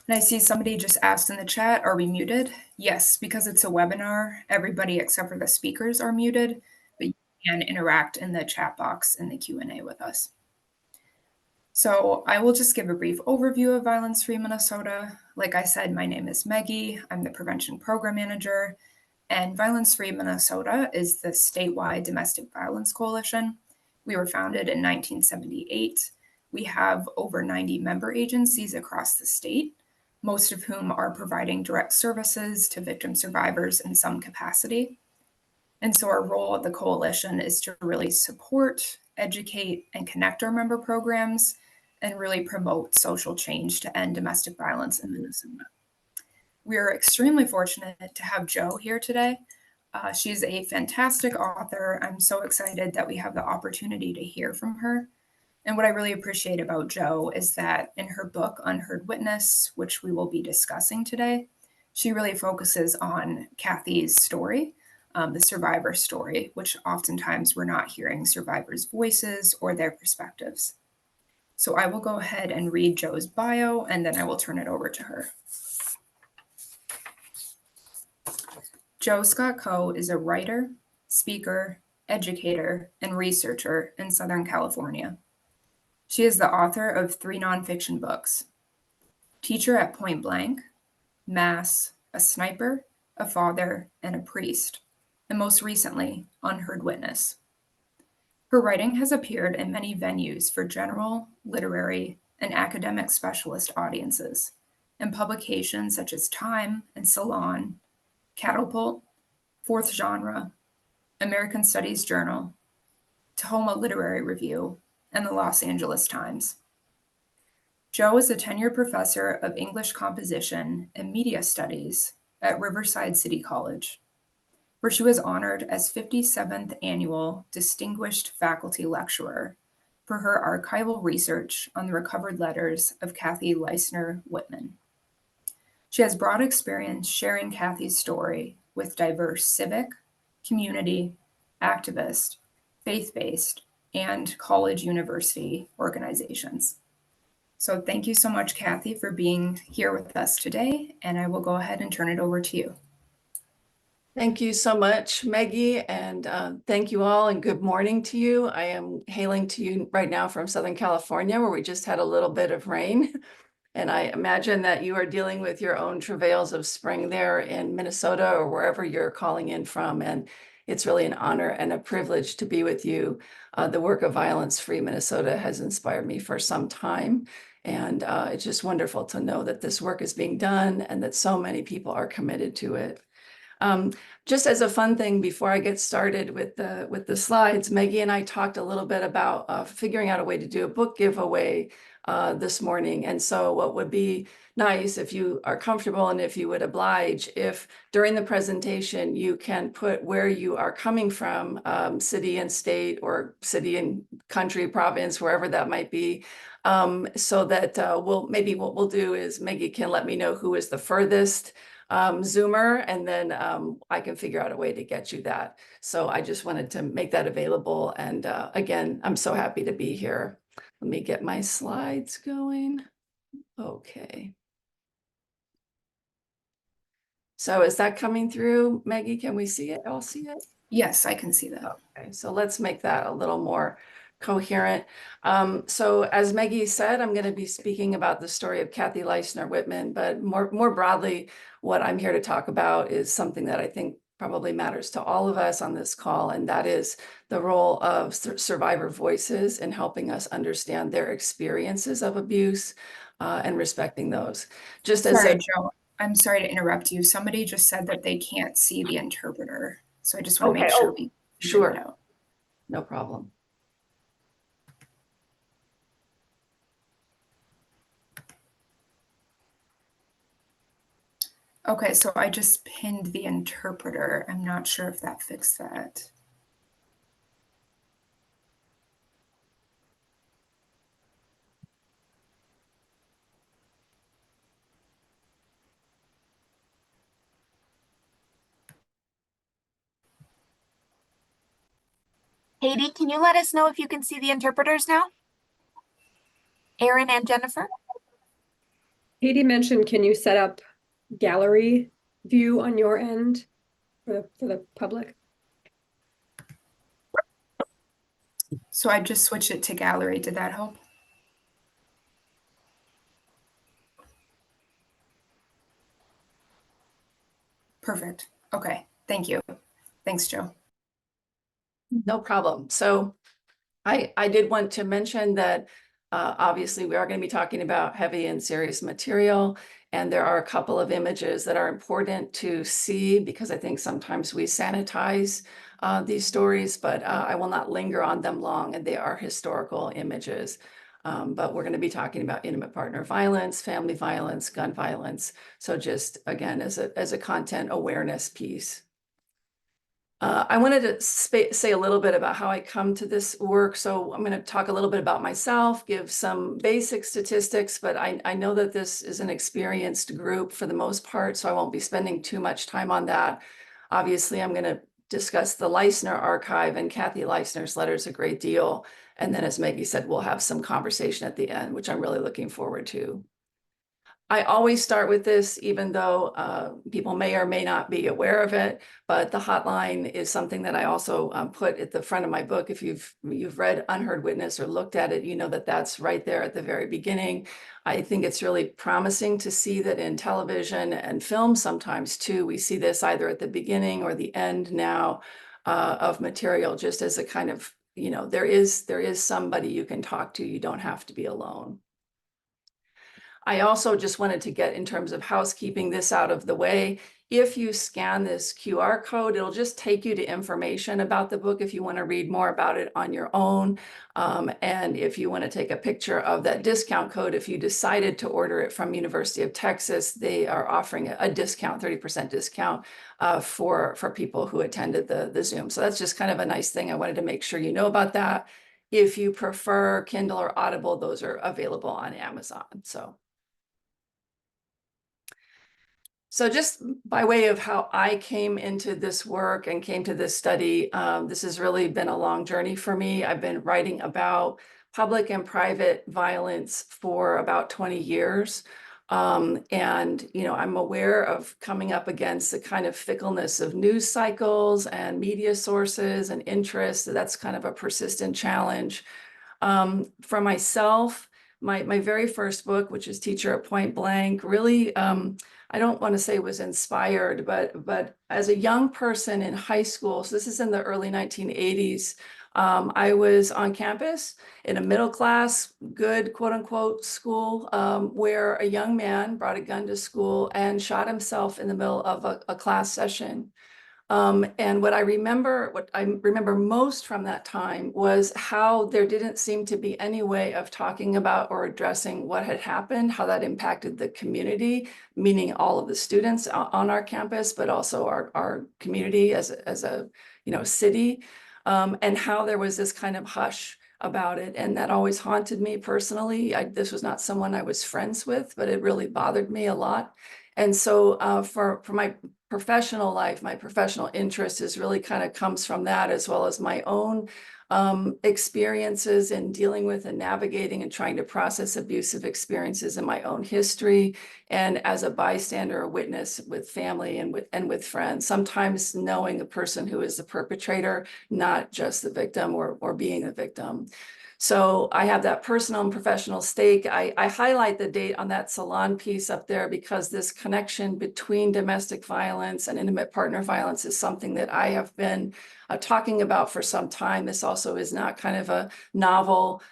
And I see somebody just asked in the chat, are we muted? Yes, because it's a webinar, everybody except for the speakers are muted, but you can interact in the chat box in the Q&A with us. So I will just give a brief overview of Violence Free Minnesota. Like I said, my name is Maggie. I'm the Prevention Program Manager, and Violence Free Minnesota is the statewide domestic violence coalition. We were founded in 1978. We have over 90 member agencies across the state, most of whom are providing direct services to victim survivors in some capacity. And so our role at the coalition is to really support, educate, and connect our member programs and really promote social change to end domestic violence in Minnesota. We are extremely fortunate to have Jo here today. She's a fantastic author. I'm so excited that we have the opportunity to hear from her. And what I really appreciate about Jo is that in her book, Unheard Witness, which we will be discussing today, she really focuses on Kathy's story, the survivor story, which oftentimes we're not hearing survivors' voices or their perspectives. So I will go ahead and read Jo's bio, and then I will turn it over to her. Jo Scott Coe is a writer, speaker, educator, and researcher in Southern California. She is the author of 3 nonfiction books: Teacher at Point Blank, Mass, A Sniper, A Father, and a Priest, and most recently, Unheard Witness. Her writing has appeared in many venues for general, literary, and academic specialist audiences, in publications such as Time and Salon, Catapult, Fourth Genre, American Studies Journal, Tahoma Literary Review, and the Los Angeles Times. Jo is a tenured professor of English Composition and Media Studies at Riverside City College, where she was honored as 57th Annual Distinguished Faculty Lecturer for her archival research on the recovered letters of Kathy Leissner Whitman. She has broad experience sharing Kathy's story with diverse civic, community, activist, faith-based, and college university organizations. So thank you so much, Kathy, for being here with us today, and I will go ahead and turn it over to you. Thank you so much, Maggie, and thank you all, and good morning to you. I am hailing to you right now from Southern California, where we just had a little bit of rain. And I imagine that you are dealing with your own travails of spring there in Minnesota or wherever you're calling in from. And it's really an honor and a privilege to be with you. The work of Violence Free Minnesota has inspired me for some time. And it's just wonderful to know that this work is being done and that so many people are committed to it. Just as a fun thing, before I get started with the slides, Maggie and I talked a little bit about figuring out a way to do a book giveaway this morning. And so what would be nice, if you are comfortable and if you would oblige, if during the presentation you can put where you are coming from, city and state, or city and country, province, wherever that might be, so that maybe what we'll do is Maggie can let me know who is the furthest Zoomer, and then I can figure out a way to get you that. So I just wanted to make that available. And again, I'm so happy to be here. Let me get my slides going. Okay. So is that coming through, Maggie? Can we see it? All see it? Yes, I can see that. Okay, so let's make that a little more coherent. So as Maggie said, I'm going to be speaking about the story of Kathy Leissner Whitman, but more broadly, what I'm here to talk about is something that I think probably matters to all of us on this call, and that is the role of survivor voices in helping us understand their experiences of abuse and respecting those. Just as Sorry, Jo, I'm sorry to interrupt you. Somebody just said that they can't see the interpreter. So I just want to make sure we figure it out. No problem. Okay, so I just pinned the interpreter. I'm not sure if that fixed that. Katie, can you let us know if you can see the interpreters now? Aaron and Jennifer? Katie mentioned, can you set up gallery view on your end for the public? So I just switched it to gallery. Did that help? Perfect. Okay. Thank you. Thanks, Joe. No problem. So I did want to mention that obviously we are going to be talking about heavy and serious material, and there are a couple of images that are important to see because I think sometimes we sanitize these stories, but I will not linger on them long, and they are historical images. But we're going to be talking about intimate partner violence, family violence, gun violence. So just again, as a content awareness piece. I wanted to say a little bit about how I come to this work. So I'm going to talk a little bit about myself, give some basic statistics, but I know that this is an experienced group for the most part, so I won't be spending too much time on that. Obviously, I'm going to discuss the Leissner archive and Kathy Leissner's letters a great deal. And then, as Maggie said, we'll have some conversation at the end, which I'm really looking forward to. I always start with this, even though people may or may not be aware of it, but the hotline is something that I also put at the front of my book. If you've read Unheard Witness or looked at it, you know that that's right there at the very beginning. I think it's really promising to see that in television and film sometimes too, we see this either at the beginning or the end now of material, just as a kind of, there is somebody you can talk to. You don't have to be alone. I also just wanted to get, in terms of housekeeping, this out of the way. If you scan this QR code, it'll just take you to information about the book if you want to read more about it on your own. And if you want to take a picture of that discount code, if you decided to order it from University of Texas, they are offering a discount, 30% discount for people who attended the Zoom. So that's just kind of a nice thing. I wanted to make sure you know about that. If you prefer Kindle or Audible, those are available on Amazon. So just by way of how I came into this work and came to this study, this has really been a long journey for me. I've been writing about public and private violence for about 20 years. And, I'm aware of coming up against the kind of fickleness of news cycles and media sources and interests. That's kind of a persistent challenge. For myself, my very first book, which is Teacher at Point Blank, really, I don't want to say was inspired, but as a young person in high school, so this is in the early 1980s, I was on campus in a middle class, good quote unquote school, where a young man brought a gun to school and shot himself in the middle of a class session. And what I remember most from that time was how there didn't seem to be any way of talking about or addressing what had happened, how that impacted the community, meaning all of the students on our campus, but also our community as a city, and how there was this kind of hush about it. And that always haunted me personally. This was not someone I was friends with, but it really bothered me a lot. And so for my professional life, my professional interest is really kind of comes from that, as well as my own experiences in dealing with and navigating and trying to process abusive experiences in my own history, and as a bystander or witness with family and with friends, sometimes knowing the person who is the perpetrator, not just the victim or being a victim. So I have that personal and professional stake. I highlight the date on that Salon piece up there because this connection between domestic violence and intimate partner violence is something that I have been talking about for some time. This also is not kind of a novel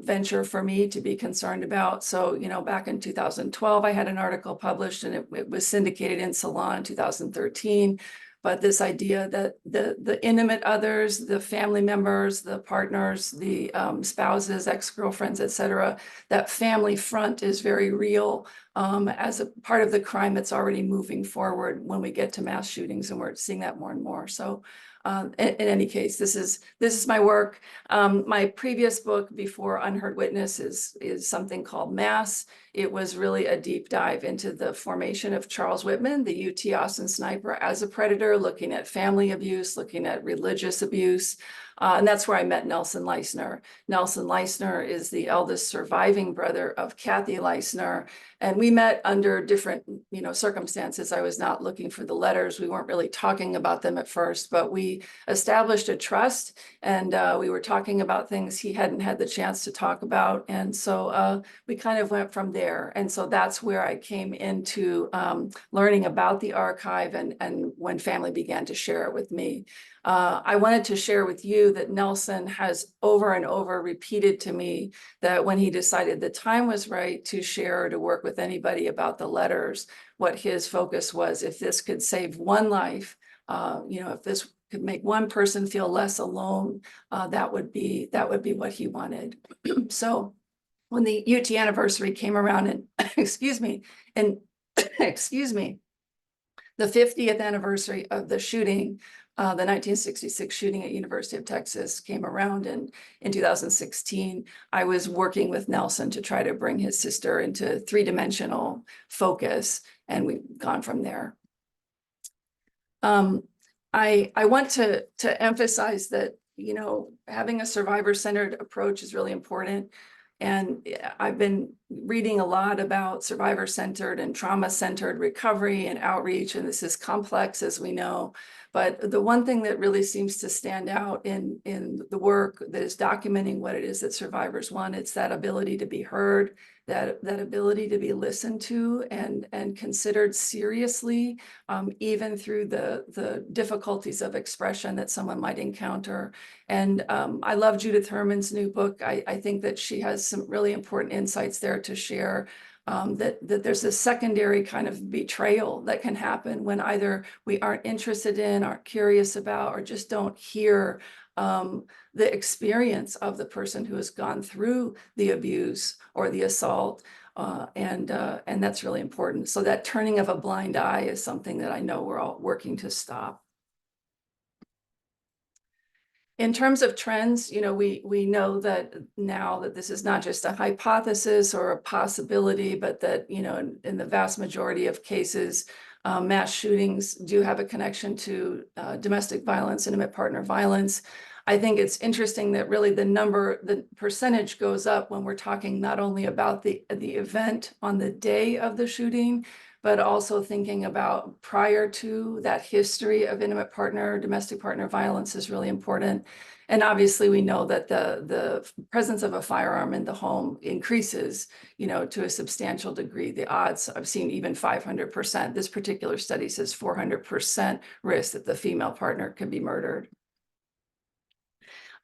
venture for me to be concerned about. So, back in 2012, I had an article published and it was syndicated in Salon in 2013. But this idea that the intimate others, the family members, the partners, the spouses, ex-girlfriends, et cetera, that family front is very real as a part of the crime that's already moving forward when we get to mass shootings, and we're seeing that more and more. So in any case, this is my work. My previous book before Unheard Witness is something called Mass. It was really a deep dive into the formation of Charles Whitman, the UT Austin sniper, as a predator, looking at family abuse, looking at religious abuse. And that's where I met Nelson Leissner. Nelson Leissner is the eldest surviving brother of Kathy Leissner. And we met under different, circumstances. I was not looking for the letters. We weren't really talking about them at first, but we established a trust, and we were talking about things he hadn't had the chance to talk about. And so we kind of went from there. And so that's where I came into learning about the archive, and when family began to share it with me. I wanted to share with you that Nelson has over and over repeated to me that when he decided the time was right to share or to work with anybody about the letters, what his focus was, if this could save one life, if this could make one person feel less alone, that would be what he wanted. So when the UT anniversary came around, and excuse me, the 50th anniversary of the shooting, the 1966 shooting at University of Texas came around in 2016. I was working with Nelson to try to bring his sister into three-dimensional focus, and we've gone from there. I want to emphasize that, having a survivor-centered approach is really important. And I've been reading a lot about survivor-centered and trauma-centered recovery and outreach, and this is complex, as we know. But the one thing that really seems to stand out in the work that is documenting what it is that survivors want, it's that ability to be heard, that ability to be listened to and considered seriously, even through the difficulties of expression that someone might encounter. And I love Judith Herman's new book. I think that she has some really important insights there to share. That there's a secondary kind of betrayal that can happen when either we aren't interested in, aren't curious about, or just don't hear the experience of the person who has gone through the abuse or the assault. And that's really important. So that turning of a blind eye is something that I know we're all working to stop. In terms of trends, we know that now that this is not just a hypothesis or a possibility, but that, in the vast majority of cases, mass shootings do have a connection to domestic violence, intimate partner violence. I think it's interesting that really the percentage goes up when we're talking not only about the event on the day of the shooting, but also thinking about prior to that history of intimate partner, domestic partner violence is really important. And obviously we know that the presence of a firearm in the home increases, to a substantial degree. The odds, I've seen even 500%. This particular study says 400% risk that the female partner could be murdered.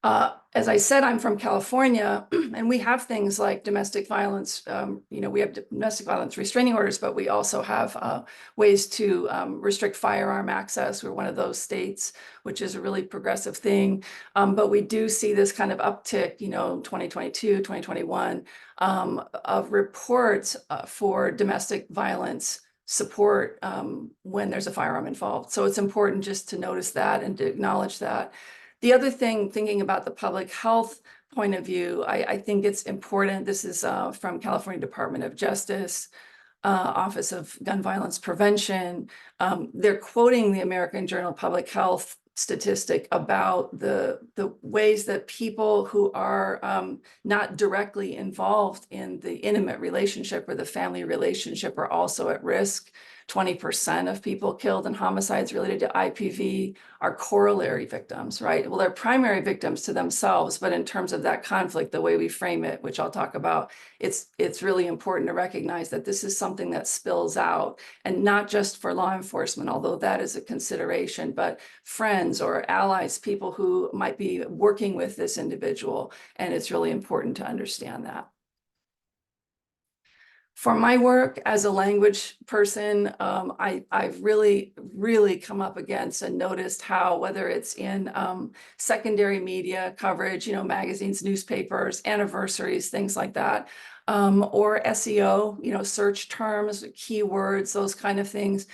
As I said, I'm from California, and we have things like domestic violence. We have domestic violence restraining orders, but we also have ways to restrict firearm access. We're one of those states, which is a really progressive thing. But we do see this kind of uptick, 2022, 2021, of reports for domestic violence support when there's a firearm involved. So it's important just to notice that and to acknowledge that. The other thing, thinking about the public health point of view, I think it's important. This is from California Department of Justice, Office of Gun Violence Prevention. They're quoting the American Journal of Public Health statistic about the ways that people who are not directly involved in the intimate relationship or the family relationship are also at risk. 20% of people killed in homicides related to IPV are corollary victims, right? Well, they're primary victims to themselves, but in terms of that conflict, the way we frame it, which I'll talk about, it's really important to recognize that this is something that spills out, and not just for law enforcement, although that is a consideration, but friends or allies, people who might be working with this individual, and it's really important to understand that. For my work as a language person, I've really, really come up against and noticed how, whether it's in secondary media coverage, magazines, newspapers, anniversaries, things like that, or SEO, search terms, keywords, those kind of things.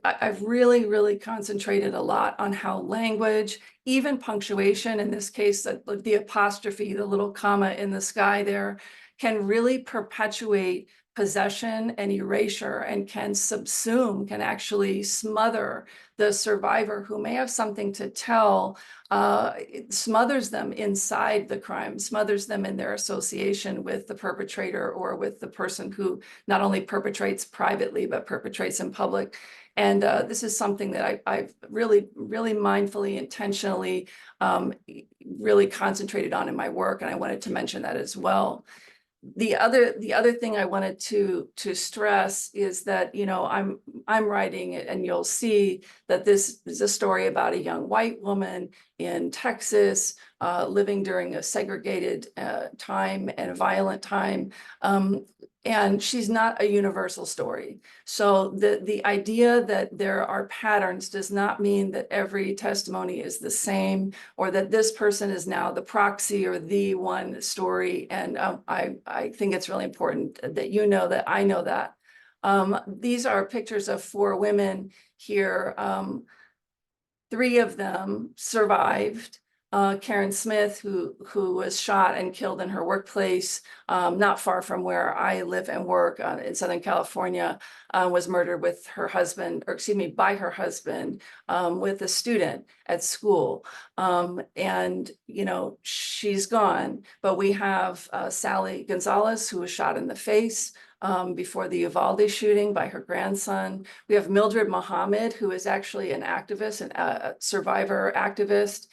I've really, really concentrated a lot on how language, even punctuation, in this case, the apostrophe, the little comma in the sky there, can really perpetuate possession and erasure, and can subsume, can actually smother the survivor who may have something to tell. It smothers them inside the crime, smothers them in their association with the perpetrator or with the person who not only perpetrates privately, but perpetrates in public. And this is something that I've really, really mindfully, intentionally, really concentrated on in my work. And I wanted to mention that as well. The other thing I wanted to stress is that, you know, I'm writing it, and you'll see that this is a story about a young white woman in Texas living during a segregated time and a violent time. And she's not a universal story. So the idea that there are patterns does not mean that every testimony is the same, or that this person is now the proxy or the one story. And I think it's really important that you know that I know that. These are pictures of 4 women here. 3 of them survived. Karen Smith, who was shot and killed in her workplace, not far from where I live and work in Southern California, was murdered with her husband, or excuse me, by her husband, with a student at school. And, you know, she's gone. But we have Sally Gonzalez, who was shot in the face before the Uvalde shooting by her grandson. We have Mildred Muhammad, who is actually an activist, a survivor activist,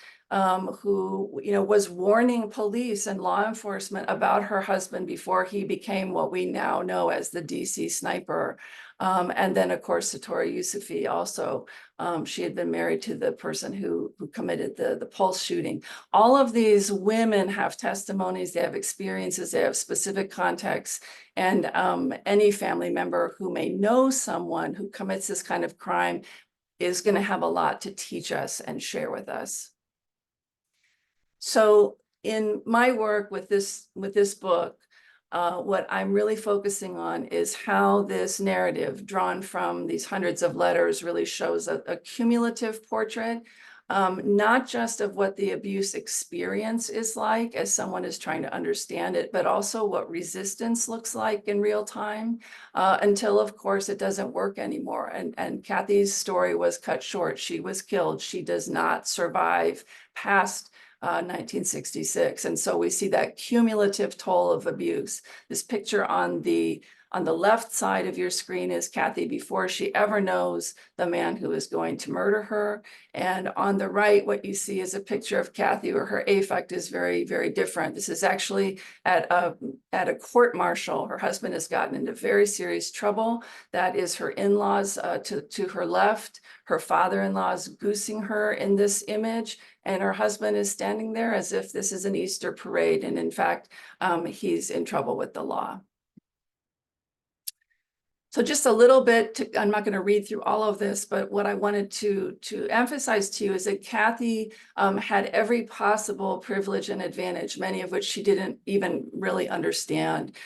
who, you know, was warning police and law enforcement about her husband before he became what we now know as the DC sniper. And then, of course, Satori Yusufi also. She had been married to the person who committed the Pulse shooting. All of these women have testimonies, they have experiences, they have specific contexts. And any family member who may know someone who commits this kind of crime is going to have a lot to teach us and share with us. So in my work with this book, what I'm really focusing on is how this narrative drawn from these hundreds of letters really shows a cumulative portrait, not just of what the abuse experience is like as someone is trying to understand it, but also what resistance looks like in real time, until, of course, it doesn't work anymore. And Kathy's story was cut short. She was killed. She does not survive past 1966. And so we see that cumulative toll of abuse. This picture on the left side of your screen is Kathy before she ever knows the man who is going to murder her. And on the right, what you see is a picture of Kathy where her affect is very, very different. This is actually at a court martial. Her husband has gotten into very serious trouble. That is her in-laws to her left. Her father-in-law is goosing her in this image, and her husband is standing there as if this is an Easter parade. And in fact, he's in trouble with the law. So just a little bit, I'm not going to read through all of this, but what I wanted to emphasize to you is that Kathy had every possible privilege and advantage, many of which she didn't even really understand,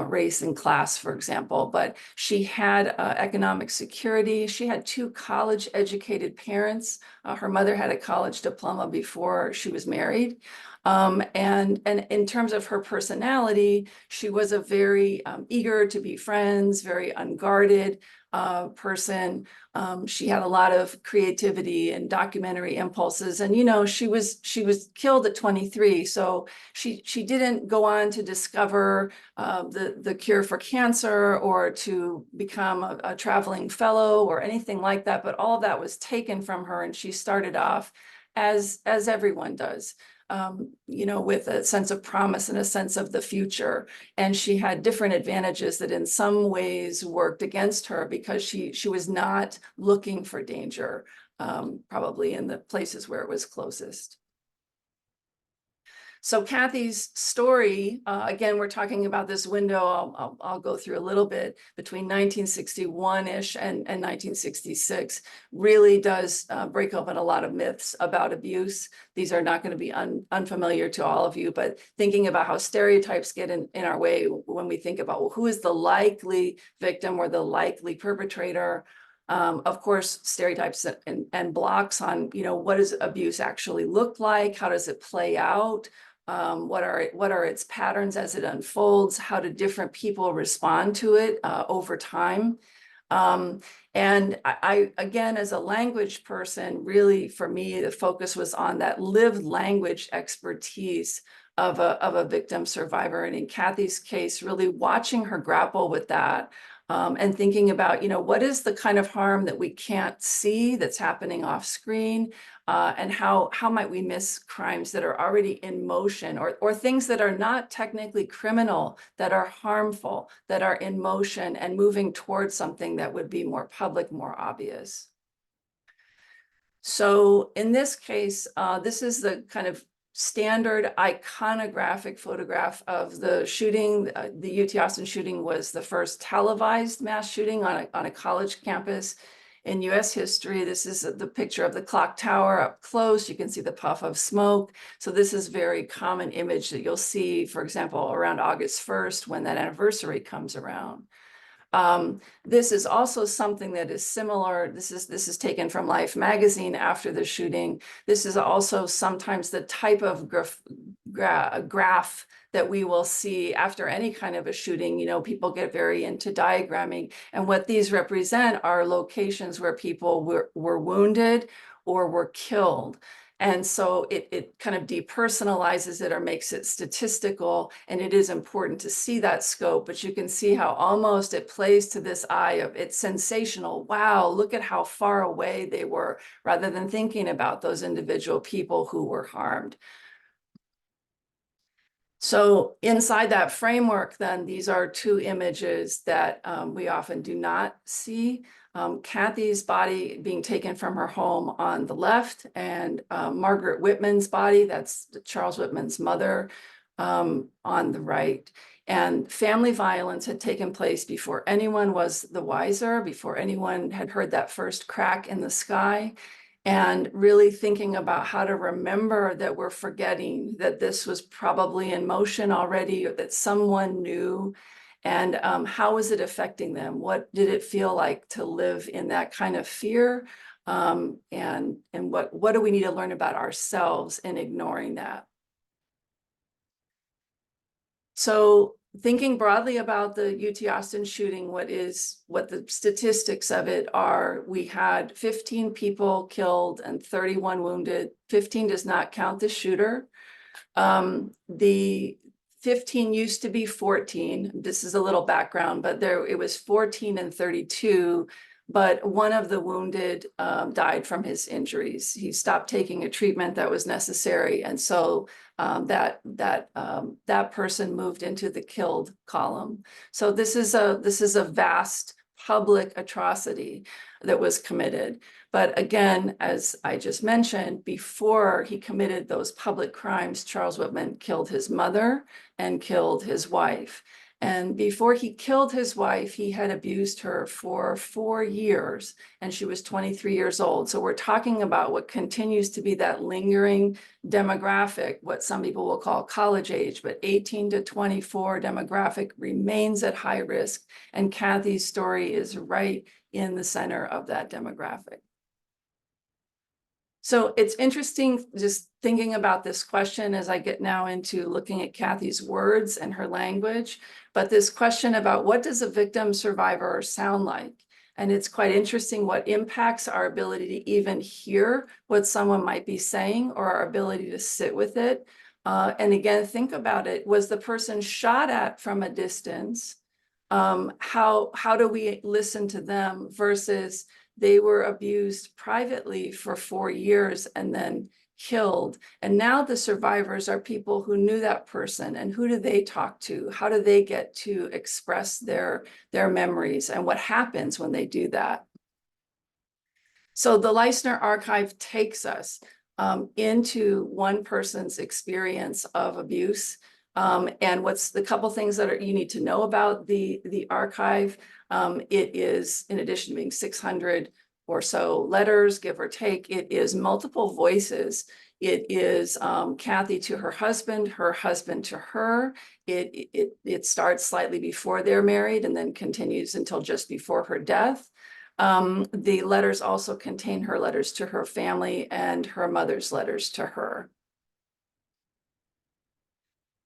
race and class, for example. But she had economic security. She had 2 college-educated parents. Her mother had a college diploma before she was married. And in terms of her personality, she was a very eager to be friends, very unguarded person. She had a lot of creativity and documentary impulses. And, you know, she was killed at 23. So she didn't go on to discover the cure for cancer or to become a traveling fellow or anything like that. But all of that was taken from her. And she started off as everyone does. You know, with a sense of promise and a sense of the future. And she had different advantages that in some ways worked against her because she was not looking for danger, probably in the places where it was closest. So Kathy's story, again, we're talking about this window, I'll go through a little bit, between 1961-ish and 1966, really does break open a lot of myths about abuse. These are not going to be unfamiliar to all of you, but thinking about how stereotypes get in our way when we think about, well, who is the likely victim or the likely perpetrator? Of course, stereotypes and blocks on, you know, what does abuse actually look like? How does it play out? What are its patterns as it unfolds? How do different people respond to it over time? And I, again, as a language person, really for me, the focus was on that lived language expertise of a victim survivor. And in Kathy's case, really watching her grapple with that and thinking about, what is the kind of harm that we can't see that's happening off screen? And how might we miss crimes that are already in motion or things that are not technically criminal, that are harmful, that are in motion and moving towards something that would be more public, more obvious. So in this case, this is the kind of standard iconographic photograph of the shooting. The UT Austin shooting was the first televised mass shooting on a college campus in US history. This is the picture of the clock tower up close. You can see the puff of smoke. So this is very common image that you'll see, for example, around August 1st when that anniversary comes around. This is also something that is similar. This is taken from Life magazine after the shooting. This is also sometimes the type of graph that we will see after any kind of a shooting. People get very into diagramming, and what these represent are locations where people were wounded or were killed. And so it kind of depersonalizes it or makes it statistical. And it is important to see that scope, but you can see how almost it plays to this eye of it's sensational. Wow, look at how far away they were, rather than thinking about those individual people who were harmed. So inside that framework, then, these are two images that we often do not see. Kathy's body being taken from her home on the left, and Margaret Whitman's body, that's Charles Whitman's mother, on the right. And family violence had taken place before anyone was the wiser, before anyone had heard that first crack in the sky. And really thinking about how to remember that we're forgetting that this was probably in motion already, or that someone knew. And how was it affecting them? What did it feel like to live in that kind of fear? And what do we need to learn about ourselves in ignoring that? So thinking broadly about the UT Austin shooting, what the statistics of it are, we had 15 people killed and 31 wounded. 15 does not count the shooter. The 15 used to be 14. This is a little background, but it was 14 and 32. But one of the wounded died from his injuries. He stopped taking a treatment that was necessary, and so that person moved into the killed column. So this is a vast public atrocity that was committed. But again, as I just mentioned, before he committed those public crimes, Charles Whitman killed his mother and killed his wife. And before he killed his wife, he had abused her for 4 years, and she was 23 years old. So we're talking about what continues to be that lingering demographic, what some people will call college age, but 18 to 24 demographic remains at high risk. And Kathy's story is right in the center of that demographic. So it's interesting just thinking about this question as I get now into looking at Kathy's words and her language, but this question about what does a victim survivor sound like? And it's quite interesting what impacts our ability to even hear what someone might be saying, or our ability to sit with it. And again, think about it. Was the person shot at from a distance? How do we listen to them versus they were abused privately for 4 years and then killed? And now the survivors are people who knew that person, and who do they talk to? How do they get to express their memories, and what happens when they do that? So the Leissner Archive takes us into one person's experience of abuse. And what's the couple things that you need to know about the archive? It is, in addition to being 600 or so letters, give or take, it is multiple voices. It is Kathy to her husband to her. It starts slightly before they're married and then continues until just before her death. The letters also contain her letters to her family and her mother's letters to her.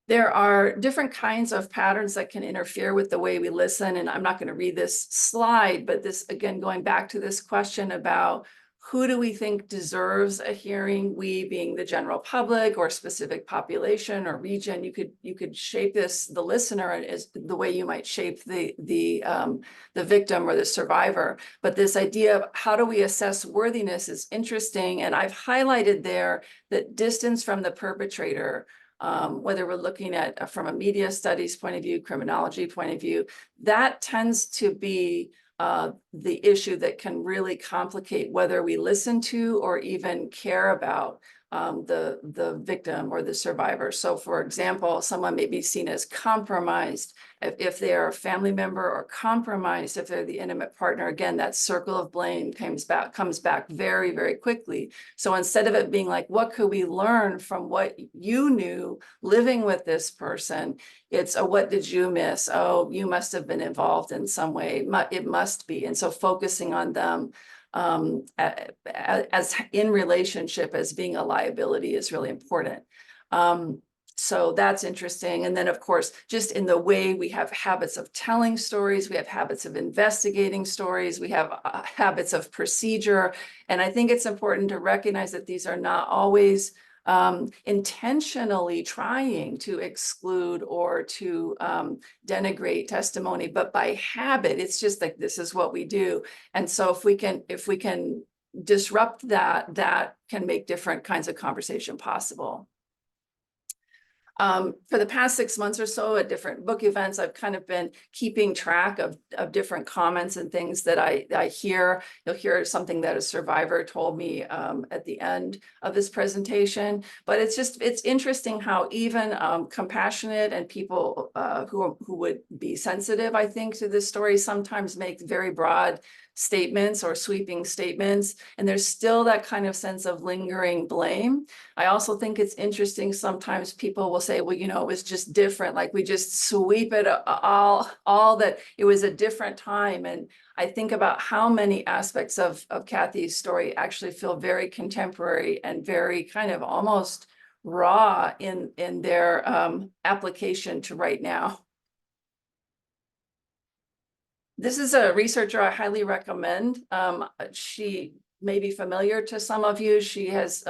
There are different kinds of patterns that can interfere with the way we listen. And I'm not going to read this slide, but this, again, going back to this question about who do we think deserves a hearing, we being the general public or specific population or region. You could shape this, the listener, as the way you might shape the victim or the survivor. But this idea of how do we assess worthiness is interesting. And I've highlighted there that distance from the perpetrator, whether we're looking at from a media studies point of view, criminology point of view, that tends to be the issue that can really complicate whether we listen to or even care about the victim or the survivor. So for example, someone may be seen as compromised if they are a family member, or compromised if they're the intimate partner. Again, that circle of blame comes back very, very quickly. So instead of it being like, what could we learn from what you knew living with this person? It's, oh, what did you miss? Oh, you must have been involved in some way. It must be. And so focusing on them as in relationship as being a liability is really important. So that's interesting. And then, of course, just in the way we have habits of telling stories, we have habits of investigating stories, we have habits of procedure. And I think it's important to recognize that these are not always intentionally trying to exclude or to denigrate testimony, but by habit. It's just like, this is what we do. And so if we can disrupt that, that can make different kinds of conversation possible. For the past 6 months or so at different book events, I've kind of been keeping track of different comments and things that I hear. You'll hear something that a survivor told me at the end of this presentation. But it's interesting how even compassionate and people who would be sensitive, I think, to this story sometimes make very broad statements or sweeping statements, and there's still that kind of sense of lingering blame. I also think it's interesting, sometimes people will say, well, you know, it was just different, like we just sweep it all that it was a different time. And I think about how many aspects of Kathy's story actually feel very contemporary and very kind of almost raw in their application to right now. This is a researcher I highly recommend. She may be familiar to some of you. She has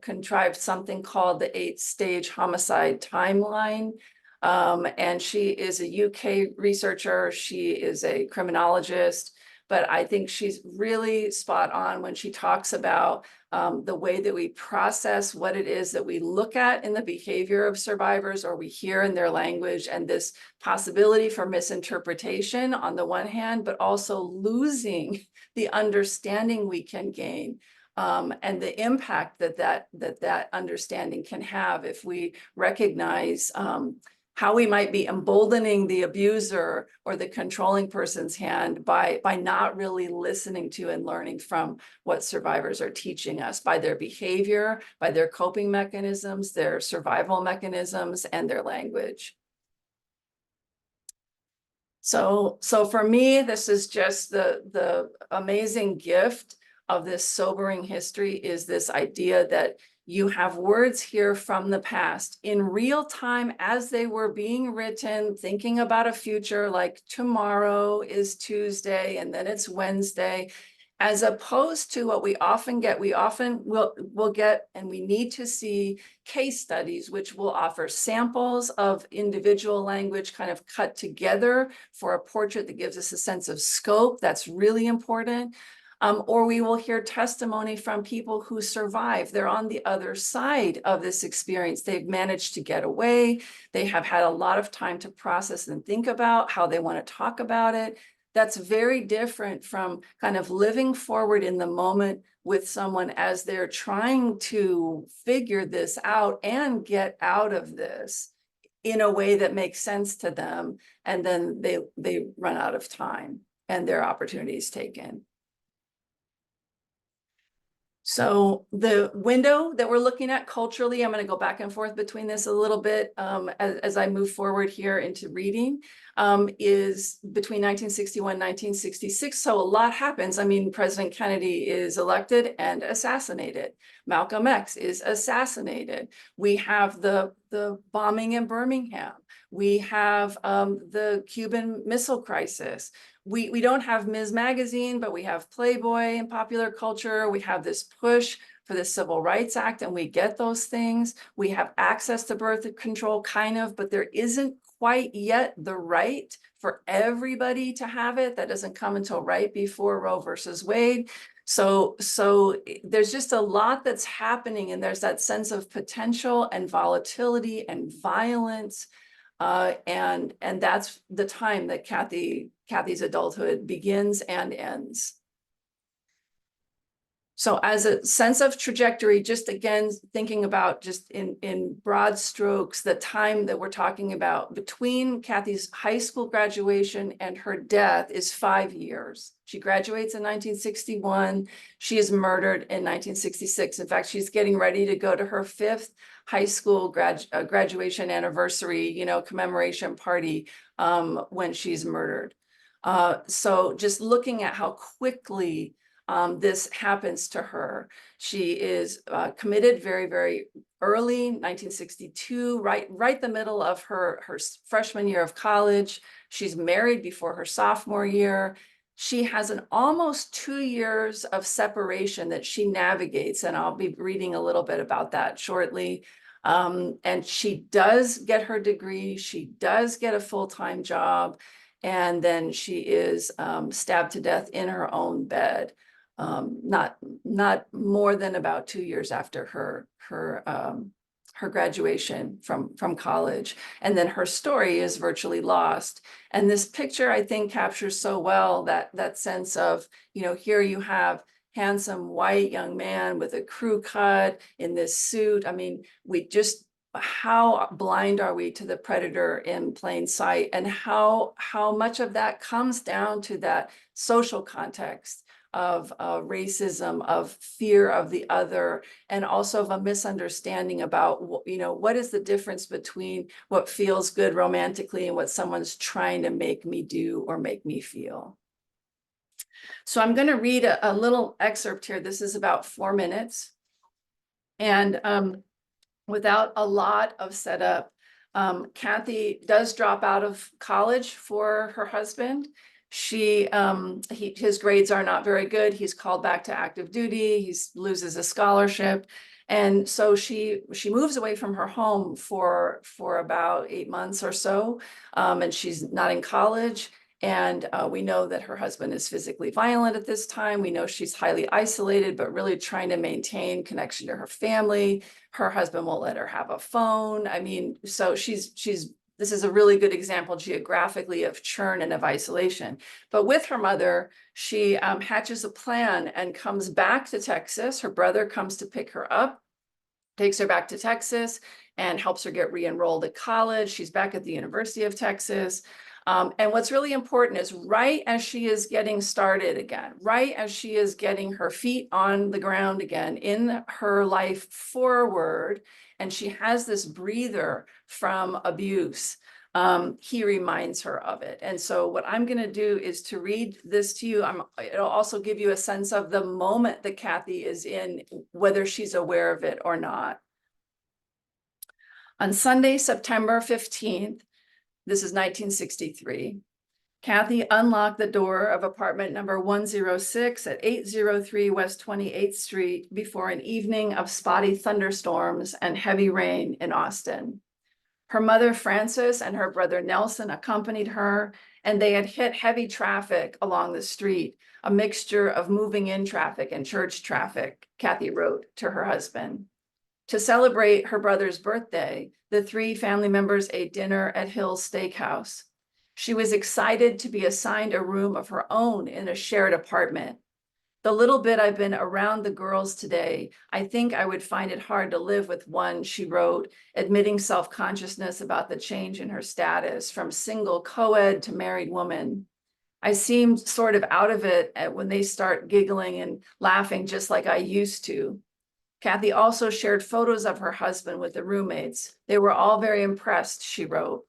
contrived something called the 8-stage homicide timeline. And she is a UK researcher. She is a criminologist, but I think she's really spot on when she talks about the way that we process what it is that we look at in the behavior of survivors or we hear in their language, and this possibility for misinterpretation on the one hand, but also losing the understanding we can gain. And the impact that understanding can have if we recognize how we might be emboldening the abuser or the controlling person's hand by not really listening to and learning from what survivors are teaching us by their behavior, by their coping mechanisms, their survival mechanisms, and their language. So for me, this is just the amazing gift of this sobering history, is this idea that you have words here from the past in real time as they were being written, thinking about a future like tomorrow is Tuesday and then it's Wednesday, as opposed to what we often get. We often will get, and we need to see, case studies which will offer samples of individual language kind of cut together for a portrait that gives us a sense of scope. That's really important. Or we will hear testimony from people who survive. They're on the other side of this experience. They've managed to get away. They have had a lot of time to process and think about how they want to talk about it. That's very different from kind of living forward in the moment with someone as they're trying to figure this out and get out of this in a way that makes sense to them. And then they run out of time and their opportunities taken. So the window that we're looking at culturally, I'm going to go back and forth between this a little bit as I move forward here into reading, is between 1961 and 1966. So a lot happens. I mean, President Kennedy is elected and assassinated. Malcolm X is assassinated. We have the bombing in Birmingham. We have the Cuban Missile Crisis. We don't have Ms. Magazine, but we have Playboy in popular culture. We have this push for the Civil Rights Act, and we get those things. We have access to birth control, kind of, but there isn't quite yet the right for everybody to have it. That doesn't come until right before Roe versus Wade. So there's just a lot that's happening, and there's that sense of potential and volatility and violence. And that's the time that Kathy's adulthood begins and ends. So as a sense of trajectory, just again, thinking about just in broad strokes, the time that we're talking about between Kathy's high school graduation and her death is 5 years. She graduates in 1961. She is murdered in 1966. In fact, she's getting ready to go to her 5th high school graduation anniversary, commemoration party when she's murdered. So just looking at how quickly this happens to her. She is committed very, very early, 1962, right the middle of her freshman year of college. She's married before her sophomore year. She has an almost 2 years of separation that she navigates, and I'll be reading a little bit about that shortly. And she does get her degree. She does get a full-time job. And then she is stabbed to death in her own bed. Not more than about 2 years after her graduation from college. And then her story is virtually lost. And this picture, I think, captures so well that sense of, here you have handsome white young man with a crew cut in this suit. I mean, how blind are we to the predator in plain sight, and how much of that comes down to that social context of racism, of fear of the other, and also of a misunderstanding about, what is the difference between what feels good romantically and what someone's trying to make me do or make me feel. So I'm going to read a little excerpt here. This is about 4 minutes. And without a lot of setup, Kathy does drop out of college for her husband. His grades are not very good. He's called back to active duty. He loses a scholarship. And so she moves away from her home for about 8 months or so. And she's not in college. And we know that her husband is physically violent at this time. We know she's highly isolated, but really trying to maintain connection to her family. Her husband won't let her have a phone. I mean, so this is a really good example geographically of churn and of isolation. But with her mother, she hatches a plan and comes back to Texas. Her brother comes to pick her up, takes her back to Texas, and helps her get re-enrolled at college. She's back at the University of Texas. And what's really important is right as she is getting started again, right as she is getting her feet on the ground again in her life forward, and she has this breather from abuse, he reminds her of it. And so what I'm going to do is to read this to you. It'll also give you a sense of the moment that Kathy is in, whether she's aware of it or not. On Sunday, September 15th, this is 1963. Kathy unlocked the door of apartment number 106 at 803 West 28th Street before an evening of spotty thunderstorms and heavy rain in Austin. Her mother, Frances, and her brother, Nelson, accompanied her, and they had hit heavy traffic along the street, a mixture of moving in traffic and church traffic, Kathy wrote to her husband. To celebrate her brother's birthday, the 3 family members ate dinner at Hill's Steakhouse. She was excited to be assigned a room of her own in a shared apartment. The little bit I've been around the girls today, I think I would find it hard to live with one, she wrote, admitting self-consciousness about the change in her status from single co-ed to married woman. I seem sort of out of it when they start giggling and laughing just like I used to. Kathy also shared photos of her husband with the roommates. They were all very impressed, she wrote.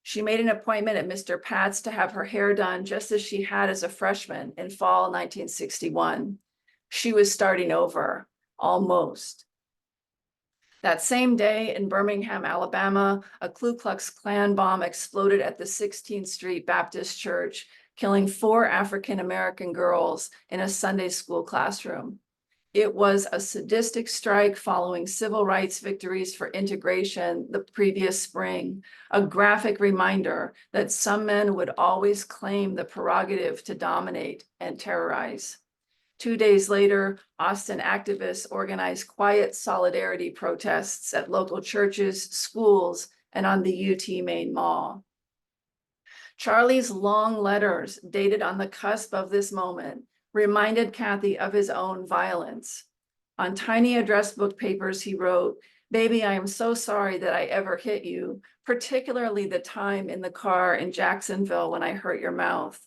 She made an appointment at Mr. Pat's to have her hair done just as she had as a freshman in fall 1961. She was starting over, almost. That same day in Birmingham, Alabama, a Ku Klux Klan bomb exploded at the 16th Street Baptist Church, killing 4 African-American girls in a Sunday school classroom. It was a sadistic strike following civil rights victories for integration the previous spring, a graphic reminder that some men would always claim the prerogative to dominate and terrorize. 2 days later, Austin activists organized quiet solidarity protests at local churches, schools, and on the UT Main Mall. Charlie's long letters, dated on the cusp of this moment, reminded Kathy of his own violence. On tiny address book papers, he wrote, "Baby, I am so sorry that I ever hit you, particularly the time in the car in Jacksonville when I hurt your mouth.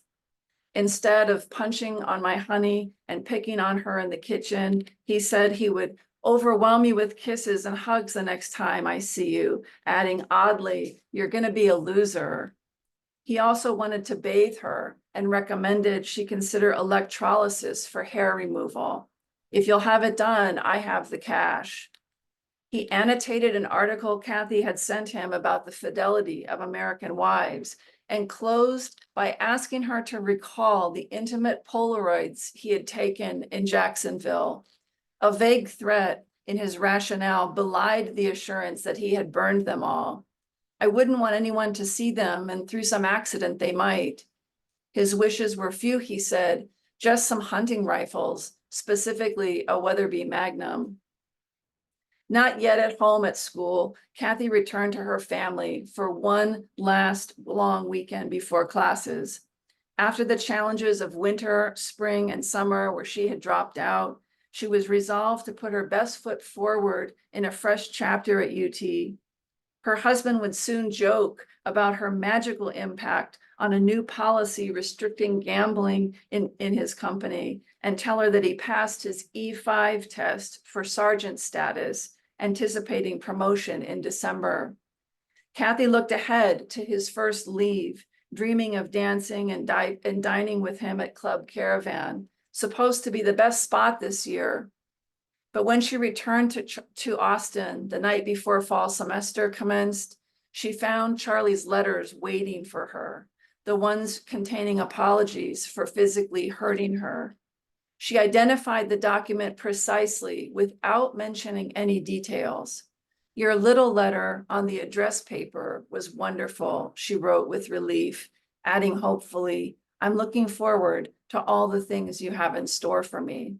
Instead of punching on my honey and picking on her in the kitchen, he said he would overwhelm you with kisses and hugs the next time I see you," adding oddly, "You're going to be a loser." He also wanted to bathe her and recommended she consider electrolysis for hair removal. "If you'll have it done, I have the cash." He annotated an article Kathy had sent him about the fidelity of American wives and closed by asking her to recall the intimate Polaroids he had taken in Jacksonville. A vague threat in his rationale belied the assurance that he had burned them all. "I wouldn't want anyone to see them, and through some accident they might." His wishes were few, he said, just some hunting rifles, specifically a Weatherby Magnum. Not yet at home at school, Kathy returned to her family for one last long weekend before classes. After the challenges of winter, spring, and summer where she had dropped out, she was resolved to put her best foot forward in a fresh chapter at UT. Her husband would soon joke about her magical impact on a new policy restricting gambling in his company and tell her that he passed his E5 test for sergeant status, anticipating promotion in December. Kathy looked ahead to his first leave, dreaming of dancing and dining with him at Club Caravan, supposed to be the best spot this year. But when she returned to Austin the night before fall semester commenced, she found Charlie's letters waiting for her, the ones containing apologies for physically hurting her. She identified the document precisely without mentioning any details. "Your little letter on the address paper was wonderful," she wrote with relief, adding hopefully, "I'm looking forward to all the things you have in store for me."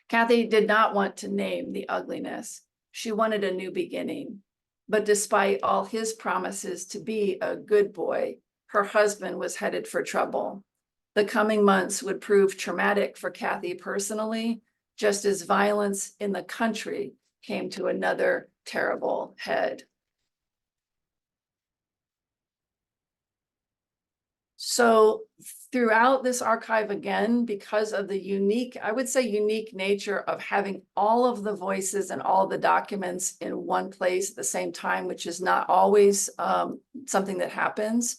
Kathy did not want to name the ugliness. She wanted a new beginning. But despite all his promises to be a good boy, her husband was headed for trouble. The coming months would prove traumatic for Kathy personally, just as violence in the country came to another terrible head. So throughout this archive, again, because of the unique, I would say unique nature of having all of the voices and all the documents in one place at the same time, which is not always something that happens,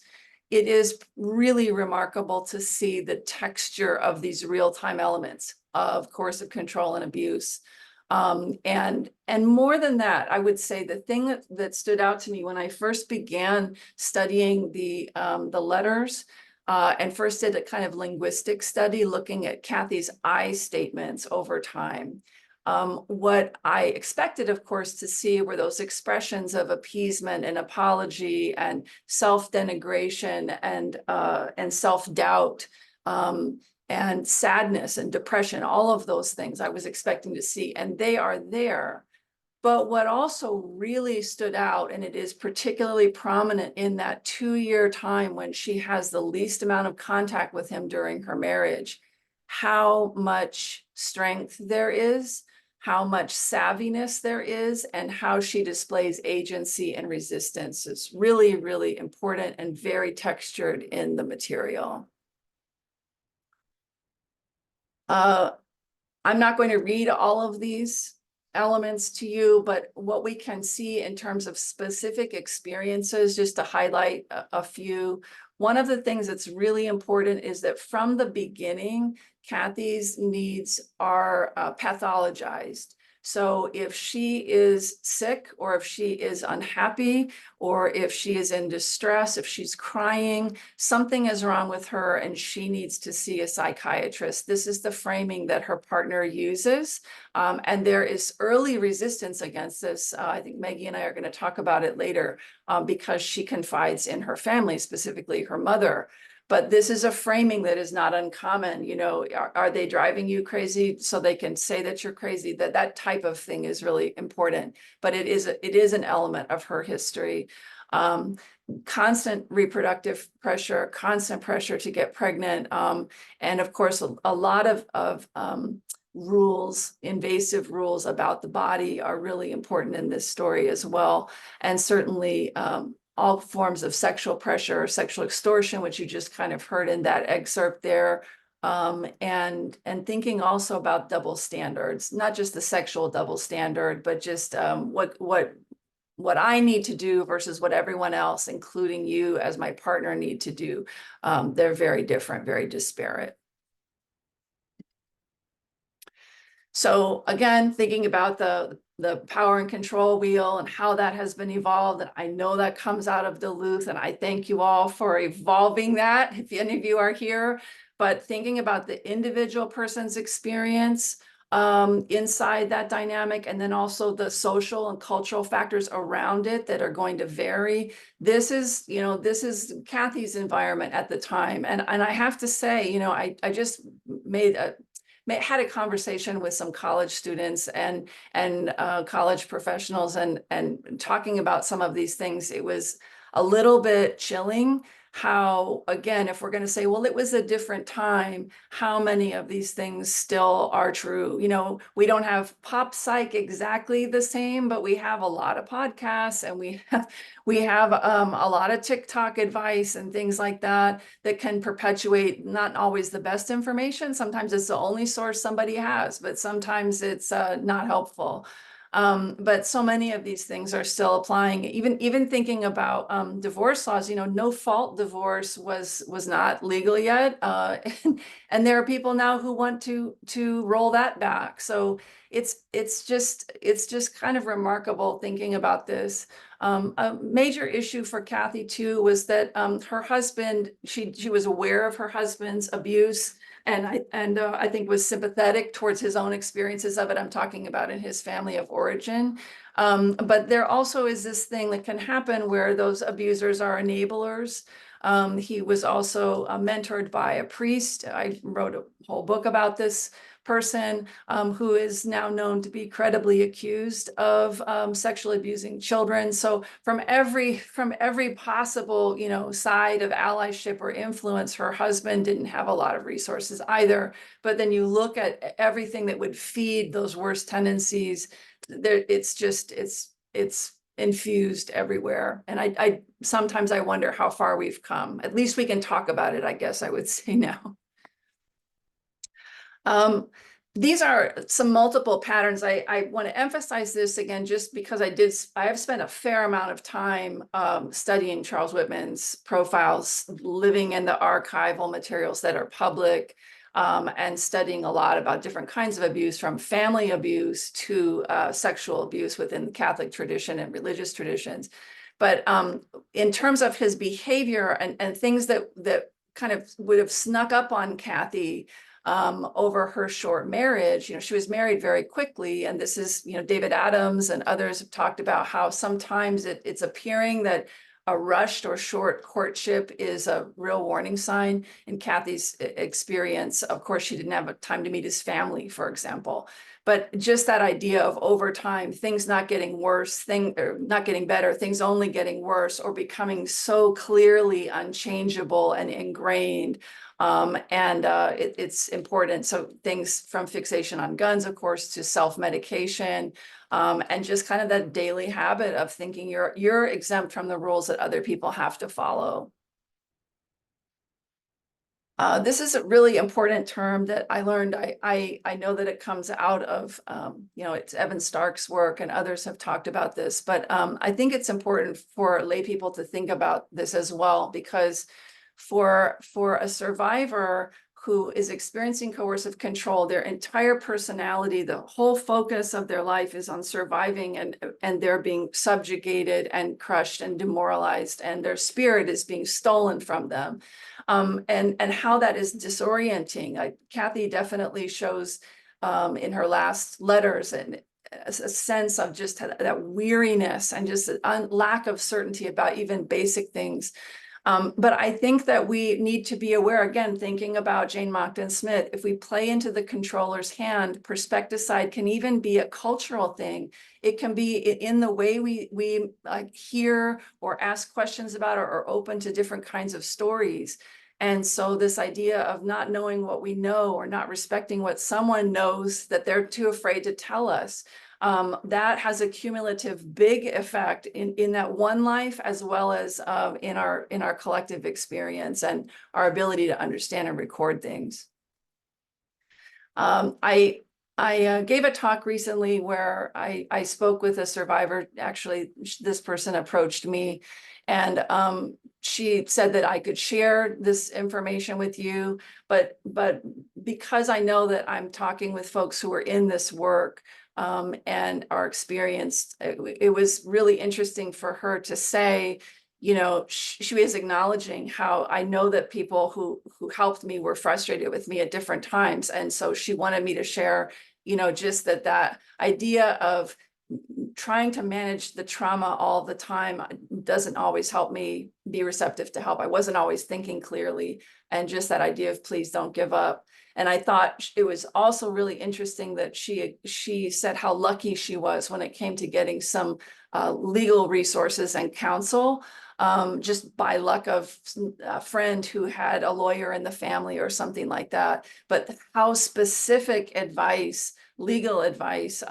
it is really remarkable to see the texture of these real-time elements of coercive control and abuse. And more than that, I would say the thing that stood out to me when I first began studying the letters, and first did a kind of linguistic study looking at Kathy's I statements over time. What I expected, of course, to see were those expressions of appeasement and apology and self-denigration and self-doubt. And sadness and depression, all of those things I was expecting to see, and they are there. But what also really stood out, and it is particularly prominent in that 2-year time when she has the least amount of contact with him during her marriage, how much strength there is, how much savviness there is, and how she displays agency and resistance is really, really important and very textured in the material. I'm not going to read all of these elements to you, but what we can see in terms of specific experiences, just to highlight a few. One of the things that's really important is that from the beginning, Kathy's needs are pathologized. So if she is sick, or if she is unhappy, or if she is in distress, if she's crying, something is wrong with her and she needs to see a psychiatrist. This is the framing that her partner uses. And there is early resistance against this. I think Maggie and I are going to talk about it later, because she confides in her family, specifically her mother. But this is a framing that is not uncommon. You know, are they driving you crazy so they can say that you're crazy? That type of thing is really important. But it is an element of her history. Constant reproductive pressure, constant pressure to get pregnant, and of course a lot of rules, invasive rules about the body are really important in this story as well. And certainly all forms of sexual pressure, sexual extortion, which you just kind of heard in that excerpt there. And thinking also about double standards, not just the sexual double standard, but just what I need to do versus what everyone else, including you as my partner, need to do. They're very different, very disparate. So again, thinking about the power and control wheel and how that has been evolved. And I know that comes out of Duluth, and I thank you all for evolving that, if any of you are here. But thinking about the individual person's experience inside that dynamic, and then also the social and cultural factors around it that are going to vary. This is, you know, this is Kathy's environment at the time. And I have to say, you know, I just had a conversation with some college students and college professionals, and talking about some of these things. It was a little bit chilling how, again, if we're going to say, well, it was a different time, how many of these things still are true? You know, we don't have pop psych exactly the same, but we have a lot of podcasts, and we have a lot of TikTok advice and things like that that can perpetuate not always the best information. Sometimes it's the only source somebody has, but sometimes it's not helpful. But so many of these things are still applying. Even thinking about divorce laws, you know, no fault divorce was not legal yet, and there are people now who want to roll that back. So it's just kind of remarkable thinking about this. A major issue for Kathy too was that her husband, she was aware of her husband's abuse, and I think was sympathetic towards his own experiences of it. I'm talking about in his family of origin. But there also is this thing that can happen where those abusers are enablers. He was also mentored by a priest. I wrote a whole book about this person who is now known to be credibly accused of sexually abusing children. So from every possible, you know, side of allyship or influence, her husband didn't have a lot of resources either. But then you look at everything that would feed those worst tendencies, there it's infused everywhere. And I sometimes I wonder how far we've come. At least we can talk about it, I guess I would say now. These are some multiple patterns. I want to emphasize this again, just because I have spent a fair amount of time studying Charles Whitman's profiles, living in the archival materials that are public, and studying a lot about different kinds of abuse, from family abuse to sexual abuse within the Catholic tradition and religious traditions. But in terms of his behavior and things that kind of would have snuck up on Kathy over her short marriage, you know, she was married very quickly. And this is, you know, David Adams and others have talked about how sometimes it's appearing that a rushed or short courtship is a real warning sign. In Kathy's experience, of course, she didn't have time to meet his family, for example. But just that idea of over time, things not getting worse, or not getting better, things only getting worse, or becoming so clearly unchangeable and ingrained. It's important. So things from fixation on guns, of course, to self-medication, and just kind of that daily habit of thinking you're exempt from the rules that other people have to follow. This is a really important term that I learned. I know that it comes out of, it's Evan Stark's work, and others have talked about this, but I think it's important for lay people to think about this as well, because for a survivor who is experiencing coercive control, their entire personality, the whole focus of their life is on surviving, and they're being subjugated and crushed and demoralized, and their spirit is being stolen from them. And how that is disorienting. Kathy definitely shows in her last letters and a sense of just that weariness and just a lack of certainty about even basic things. But I think that we need to be aware, again, thinking about Jane Monckton Smith, if we play into the controller's hand, perspecticide can even be a cultural thing. It can be in the way we hear or ask questions about or open to different kinds of stories. And so this idea of not knowing what we know or not respecting what someone knows that they're too afraid to tell us, that has a cumulative big effect in that one life, as well as in our collective experience and our ability to understand and record things. I gave a talk recently where I spoke with a survivor. Actually, this person approached me, and she said that I could share this information with you, but because I know that I'm talking with folks who are in this work and are experienced, it was really interesting for her to say, she was acknowledging how I know that people who helped me were frustrated with me at different times. And so she wanted me to share, just that idea of trying to manage the trauma all the time doesn't always help me be receptive to help. I wasn't always thinking clearly, and just that idea of please don't give up. And I thought it was also really interesting that she said how lucky she was when it came to getting some legal resources and counsel, just by luck of a friend who had a lawyer in the family or something like that. But how specific advice, legal advice,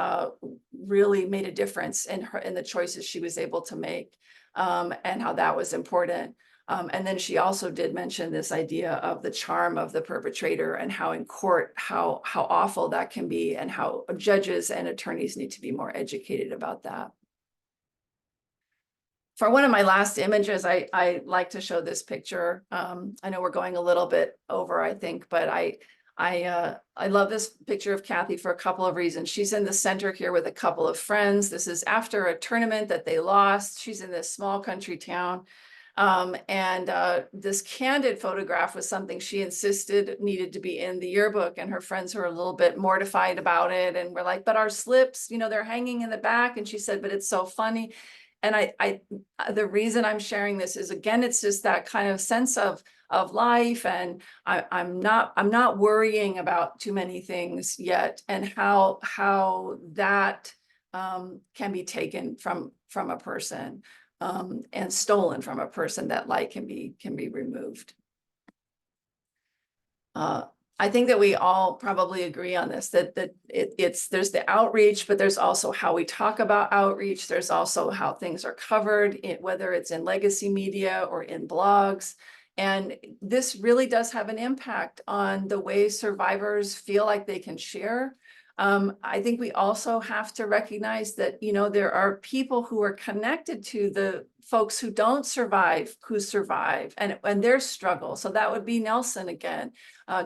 really made a difference in the choices she was able to make, and how that was important. And then she also did mention this idea of the charm of the perpetrator, and how in court, how awful that can be, and how judges and attorneys need to be more educated about that. For one of my last images, I like to show this picture. I know we're going a little bit over, I think, but I love this picture of Kathy for a couple of reasons. She's in the center here with a couple of friends. This is after a tournament that they lost. She's in this small country town. This candid photograph was something she insisted needed to be in the yearbook, and her friends were a little bit mortified about it. And we're like, but our slips, they're hanging in the back. And she said, but it's so funny. And the reason I'm sharing this is, again, it's just that kind of sense of life, and I'm not worrying about too many things yet, and how that can be taken from a person, and stolen from a person. That light can be removed. I think that we all probably agree on this, that there's the outreach, but there's also how we talk about outreach. There's also how things are covered, whether it's in legacy media or in blogs. And this really does have an impact on the way survivors feel like they can share. I think we also have to recognize that, there are people who are connected to the folks who don't survive, who survive, and their struggle. So that would be Nelson again,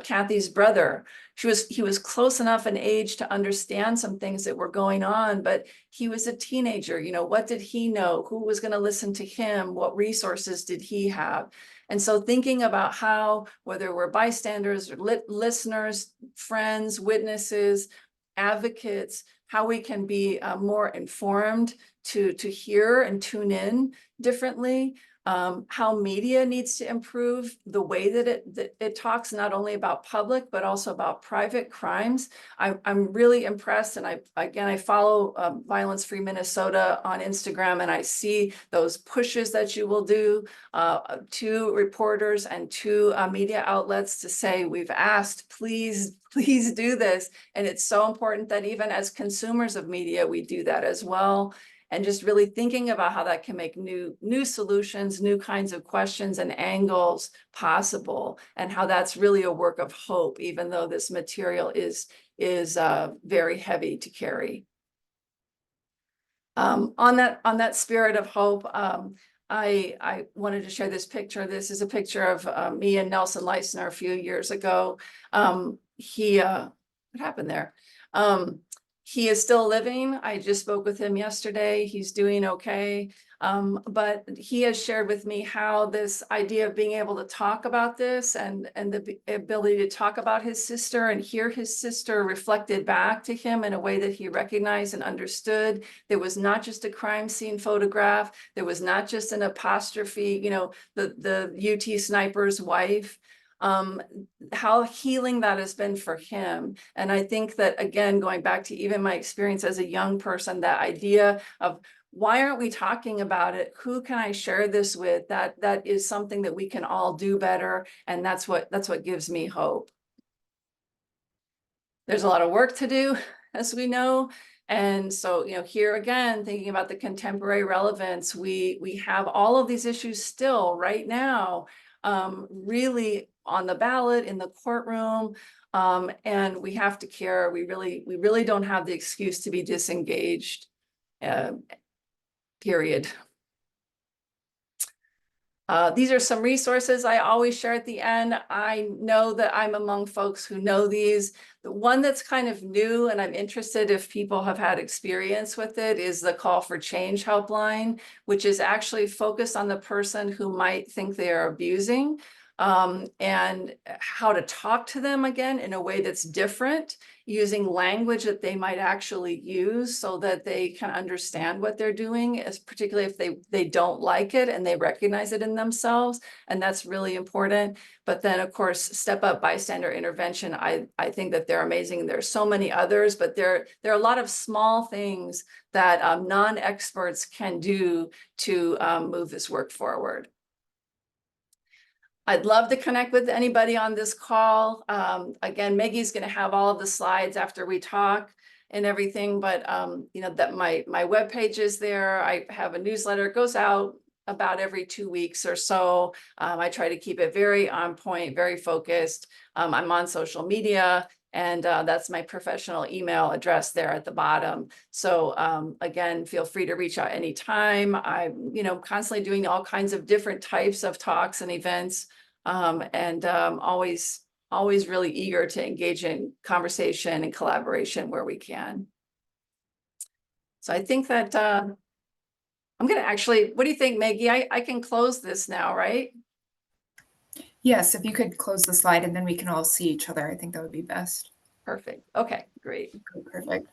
Kathy's brother. He was close enough in age to understand some things that were going on, but he was a teenager. What did he know? Who was going to listen to him? What resources did he have? And so thinking about how, whether we're bystanders or listeners, friends, witnesses, advocates, how we can be more informed to hear and tune in differently, how media needs to improve the way that it talks not only about public, but also about private crimes. I'm really impressed. And I follow Violence Free Minnesota on Instagram, and I see those pushes that you will do to reporters and to media outlets to say, we've asked, please do this. And it's so important that even as consumers of media, we do that as well. and just really thinking about how that can make new solutions, new kinds of questions and angles possible, and how that's really a work of hope, even though this material is very heavy to carry. On that spirit of hope, I wanted to share this picture. This is a picture of me and Nelson Leissner a few years ago. What happened there? He is still living. I just spoke with him yesterday. He's doing okay. But he has shared with me how this idea of being able to talk about this and the ability to talk about his sister and hear his sister reflected back to him in a way that he recognized and understood. There was not just a crime scene photograph. There was not just an apostrophe, you know, the UT sniper's wife. How healing that has been for him. And I think that, again, going back to even my experience as a young person, that idea of why aren't we talking about it? Who can I share this with? That is something that we can all do better. And that's what gives me hope. There's a lot of work to do, as we know. And so, you know, here again, thinking about the contemporary relevance, we have all of these issues still right now, really on the ballot, in the courtroom, and we have to care. We really don't have the excuse to be disengaged, period. These are some resources I always share at the end. I know that I'm among folks who know these. The one that's kind of new, and I'm interested if people have had experience with it, is the Call for Change helpline, which is actually focused on the person who might think they are abusing, and how to talk to them again in a way that's different, using language that they might actually use so that they can understand what they're doing, as particularly if they don't like it and they recognize it in themselves. And that's really important. But then, of course, step up bystander intervention. I think that they're amazing. There's so many others, but there are a lot of small things that non-experts can do to move this work forward. I'd love to connect with anybody on this call. Again, Maggie's going to have all of the slides after we talk and everything, but you know, that my webpage is there. I have a newsletter. It goes out about every 2 weeks or so. I try to keep it very on point, very focused. I'm on social media, and that's my professional email address there at the bottom. So again, feel free to reach out anytime. I'm, you know, constantly doing all kinds of different types of talks and events, and always really eager to engage in conversation and collaboration where we can. So I think that I'm going to actually, what do you think, Maggie? I can close this now, right? Yes, if you could close the slide and then we can all see each other, I think that would be best. Perfect. Okay, great. Perfect.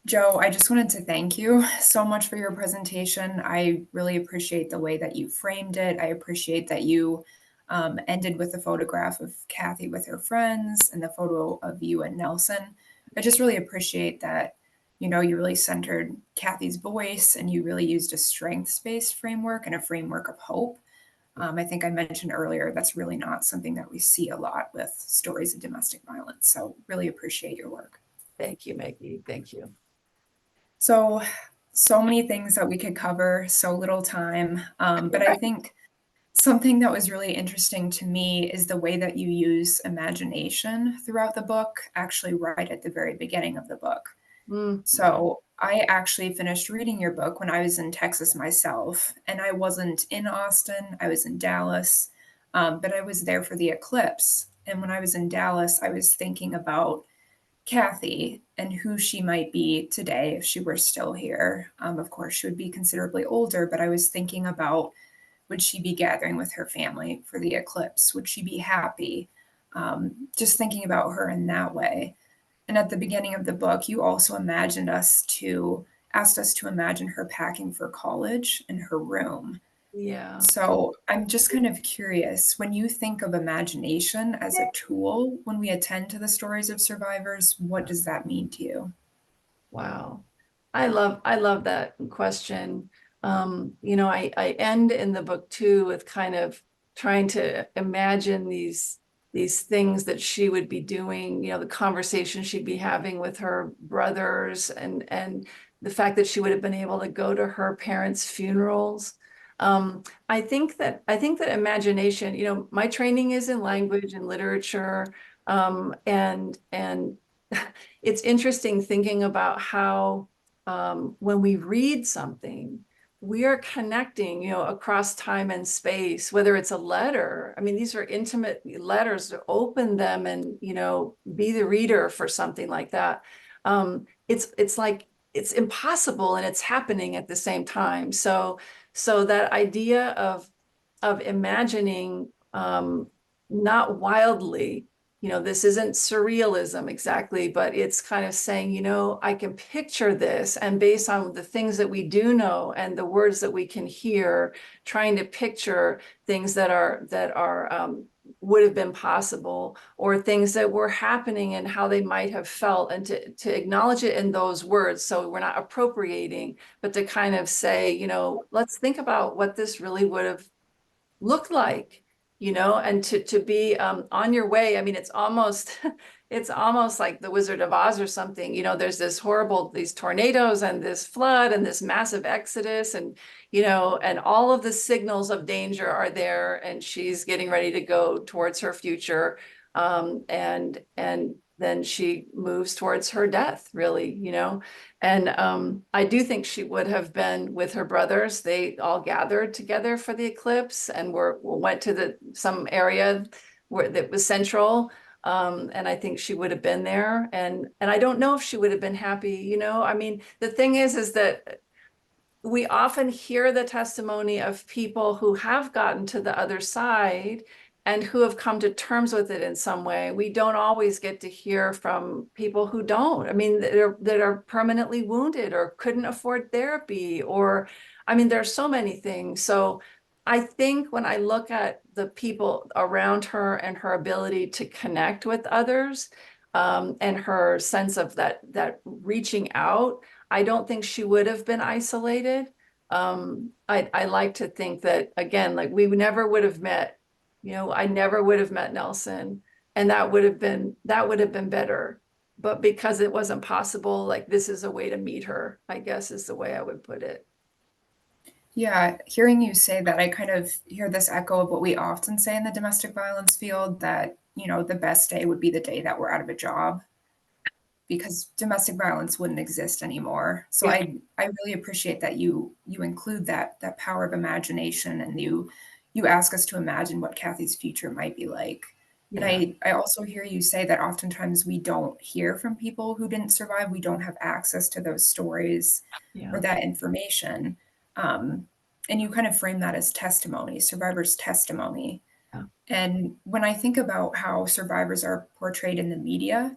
Joe, I just wanted to thank you so much for your presentation. I really appreciate the way that you framed it. I appreciate that you ended with a photograph of Kathy with her friends and the photo of you and Nelson. I just really appreciate that, you know, you really centered Kathy's voice and you really used a strengths-based framework and a framework of hope. I think I mentioned earlier, that's really not something that we see a lot with stories of domestic violence. So really appreciate your work. Thank you, Maggie. Thank you. So many things that we could cover, so little time. But I think something that was really interesting to me is the way that you use imagination throughout the book, actually right at the very beginning of the book. So I actually finished reading your book when I was in Texas myself, and I wasn't in Austin, I was in Dallas, but I was there for the eclipse. And when I was in Dallas, I was thinking about Kathy and who she might be today if she were still here. Of course, she would be considerably older, but I was thinking about, would she be gathering with her family for the eclipse? Would she be happy? Just thinking about her in that way. And at the beginning of the book, you also asked us to imagine her packing for college in her room. Yeah. So I'm just kind of curious, when you think of imagination as a tool, when we attend to the stories of survivors, what does that mean to you? Wow. I love that question. You know, I end in the book too with kind of trying to imagine these things that she would be doing, you know, the conversation she'd be having with her brothers, and the fact that she would have been able to go to her parents' funerals. I think that imagination, you know, my training is in language and literature, and it's interesting thinking about how when we read something, we are connecting, you know, across time and space, whether it's a letter. I mean, these are intimate letters, to open them and, you know, be the reader for something like that. It's like, it's impossible and it's happening at the same time. So that idea of imagining, not wildly, you know, this isn't surrealism exactly, but it's kind of saying, you know, I can picture this, and based on the things that we do know and the words that we can hear, trying to picture things that are would have been possible, or things that were happening and how they might have felt, and to acknowledge it in those words. So we're not appropriating, but to kind of say, you know, let's think about what this really would have looked like, you know, and to be on your way. I mean, it's almost it's almost like the Wizard of Oz or something. You know, there's these tornadoes and this flood and this massive exodus, and, you know, and all of the signals of danger are there, and she's getting ready to go towards her future. And then she moves towards her death, really, you know. And I do think she would have been with her brothers. They all gathered together for the eclipse and went to some area where that was central. And I think she would have been there. And I don't know if she would have been happy, you know. I mean, the thing is that we often hear the testimony of people who have gotten to the other side and who have come to terms with it in some way. We don't always get to hear from people who don't. I mean, that are permanently wounded or couldn't afford therapy, or, I mean, there's so many things. So I think when I look at the people around her and her ability to connect with others, and her sense of that reaching out, I don't think she would have been isolated. I like to think that, again, like, we never would have met, you know, I never would have met Nelson, and that would have been better. But because it wasn't possible, like, this is a way to meet her, I guess, is the way I would put it. Yeah, hearing you say that, I kind of hear this echo of what we often say in the domestic violence field, that, you know, the best day would be the day that we're out of a job, because domestic violence wouldn't exist anymore. So Yeah. I really appreciate that you include that power of imagination, and you ask us to imagine what Kathy's future might be like. Yeah. And I also hear you say that oftentimes we don't hear from people who didn't survive. We don't have access to those stories Yeah. or that information. And you kind of frame that as testimony, survivors' testimony. Yeah. And when I think about how survivors are portrayed in the media,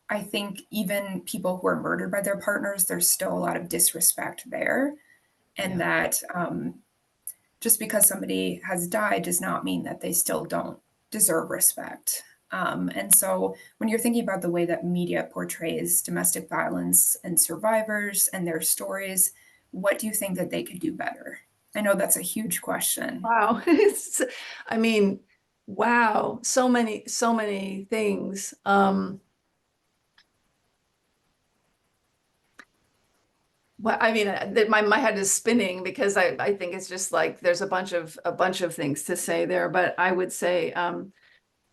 I think even people who are murdered by their partners, there's still a lot of disrespect there. And that just because somebody has died does not mean that they still don't deserve respect. And so when you're thinking about the way that media portrays domestic violence and survivors and their stories, what do you think that they could do better? I know that's a huge question. Wow. I mean, wow, so many things. Well, I mean, my head is spinning, because I think it's just like there's a bunch of things to say there. But I would say,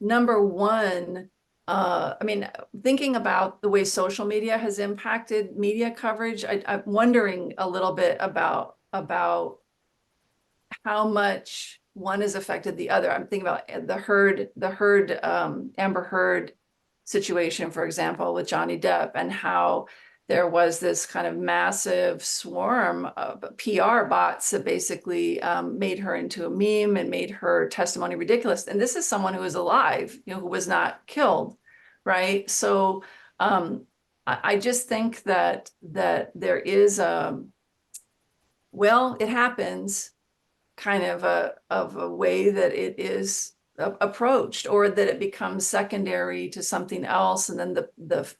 number one, I mean, thinking about the way social media has impacted media coverage, I'm wondering a little bit about how much one has affected the other. I'm thinking about the Amber Heard situation, for example, with Johnny Depp, and how there was this kind of massive swarm of PR bots that basically made her into a meme and made her testimony ridiculous. And this is someone who is alive, you know, who was not killed, right? So I just think that there is well, it happens, kind of a way that it is approached, or that it becomes secondary to something else. And then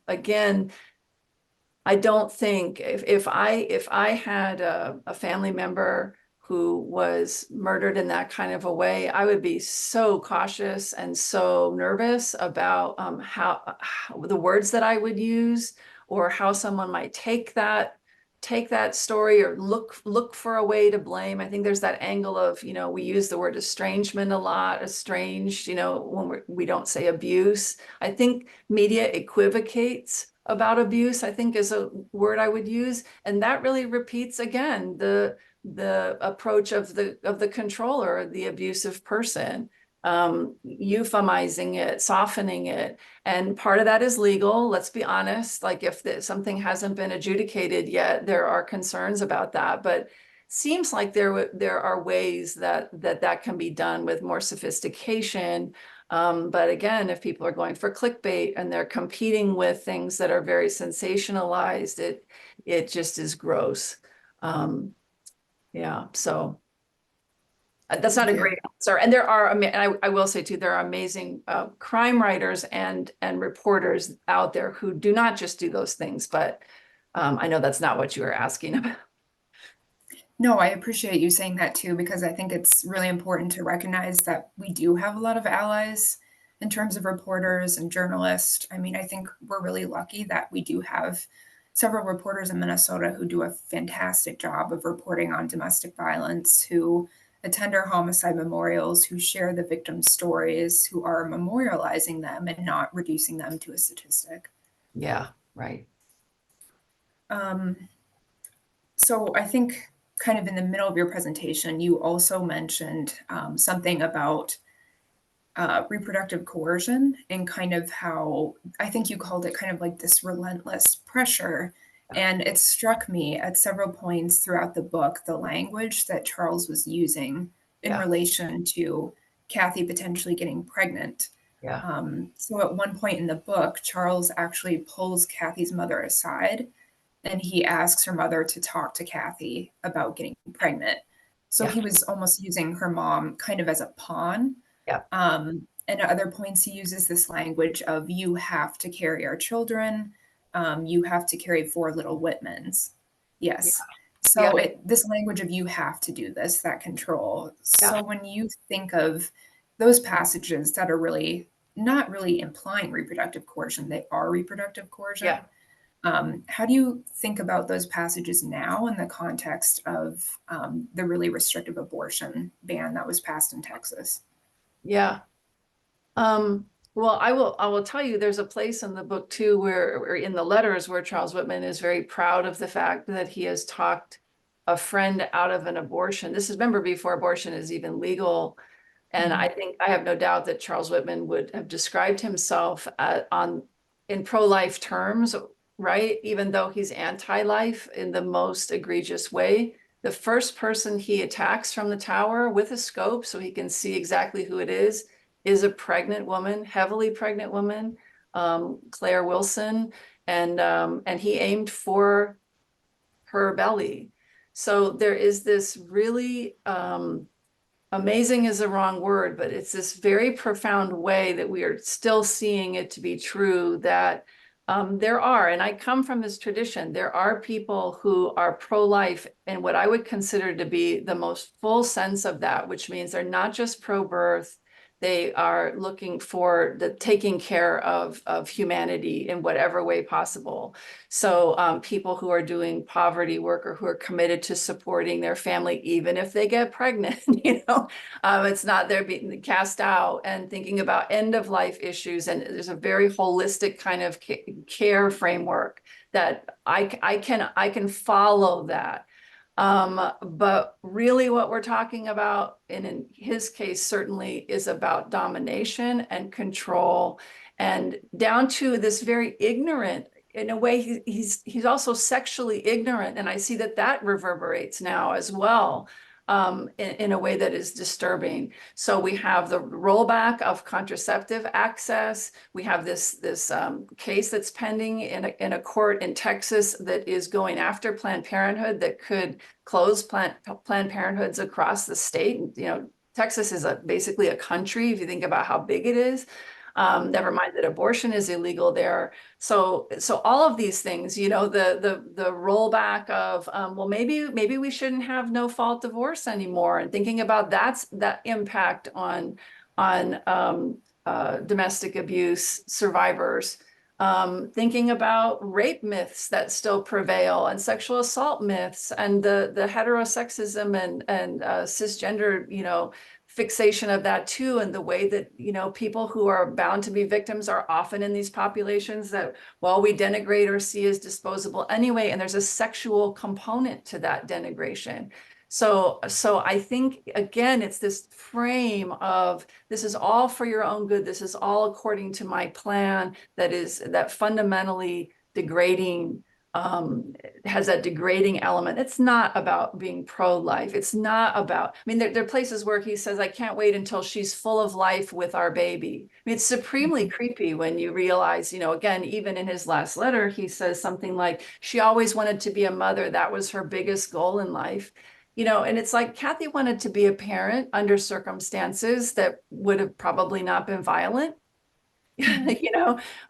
again, I don't think if I had a family member who was murdered in that kind of a way, I would be so cautious and so nervous about how the words that I would use, or how someone might take that take that story or look for a way to blame. I think there's that angle of, we use the word estrangement a lot, estranged, when we don't say abuse. I think media equivocates about abuse, I think is a word I would use. And that really repeats again the approach of the controller, the abusive person, euphemizing it, softening it. And part of that is legal. Let's be honest. Like if something hasn't been adjudicated yet, there are concerns about that. But seems like there are ways that can be done with more sophistication. But again, if people are going for clickbait and they're competing with things that are very sensationalized, it just is gross. Yeah, so that's not a great answer. And there are, I will say too, there are amazing crime writers and reporters out there who do not just do those things, but I know that's not what you were asking about. No, I appreciate you saying that too, because I think it's really important to recognize that we do have a lot of allies in terms of reporters and journalists. I mean, I think we're really lucky that we do have several reporters in Minnesota who do a fantastic job of reporting on domestic violence, who attend our homicide memorials, who share the victims' stories, who are memorializing them and not reducing them to a statistic. Yeah, right. So I think kind of in the middle of your presentation, you also mentioned something about reproductive coercion and kind of how, I think you called it kind of like this relentless pressure. And it struck me at several points throughout the book, the language that Charles was using in relation to Kathy potentially getting pregnant. Yeah. So at one point in the book, Charles actually pulls Kathy's mother aside and he asks her mother to talk to Kathy about getting pregnant. So he was almost using her mom kind of as a pawn. Yeah. And at other points, he uses this language of, you have to carry our children. You have to carry 4 little Whitmans. Yes. So this language of you have to do this, that control. So when you think of those passages that are really not really implying reproductive coercion, they are reproductive coercion. Yeah. How do you think about those passages now in the context of the really restrictive abortion ban that was passed in Texas? Yeah. Well, I will tell you, there's a place in the book too, where in the letters where Charles Whitman is very proud of the fact that he has talked a friend out of an abortion. This is, remember, before abortion is even legal. And I think I have no doubt that Charles Whitman would have described himself in pro-life terms, right? Even though he's anti-life in the most egregious way. The first person he attacks from the tower with a scope so he can see exactly who it is a pregnant woman, heavily pregnant woman, Claire Wilson, and he aimed for her belly. So there is this really amazing is the wrong word, but it's this very profound way that we are still seeing it to be true, that there are, and I come from this tradition, there are people who are pro-life in what I would consider to be the most full sense of that, which means they're not just pro-birth, they are looking for the taking care of humanity in whatever way possible. So people who are doing poverty work or who are committed to supporting their family, even if they get pregnant, it's not they're being cast out, and thinking about end of life issues. And there's a very holistic kind of care framework that I can follow that. But really what we're talking about, and in his case certainly, is about domination and control, and down to this very ignorant, in a way, he's also sexually ignorant. And I see that reverberates now as well, in a way that is disturbing. So we have the rollback of contraceptive access. We have this case that's pending in a court in Texas that is going after Planned Parenthood, that could close Planned Parenthoods across the state. Texas is basically a country if you think about how big it is. Never mind that abortion is illegal there. So all of these things, the rollback of, well, maybe we shouldn't have no fault divorce anymore, and thinking about that impact on domestic abuse survivors. thinking about rape myths that still prevail and sexual assault myths and the heterosexism and cisgender, fixation of that too, and the way that, people who are bound to be victims are often in these populations that, well, we denigrate or see as disposable anyway, and there's a sexual component to that denigration. So I think, again, it's this frame of this is all for your own good. This is all according to my plan that fundamentally degrading, has that degrading element. It's not about being pro-life. It's not about, there are places where he says, I can't wait until she's full of life with our baby. It's supremely creepy when you realize, again, even in his last letter, he says something like, she always wanted to be a mother. That was her biggest goal in life. And it's like Kathy wanted to be a parent under circumstances that would have probably not been violent, but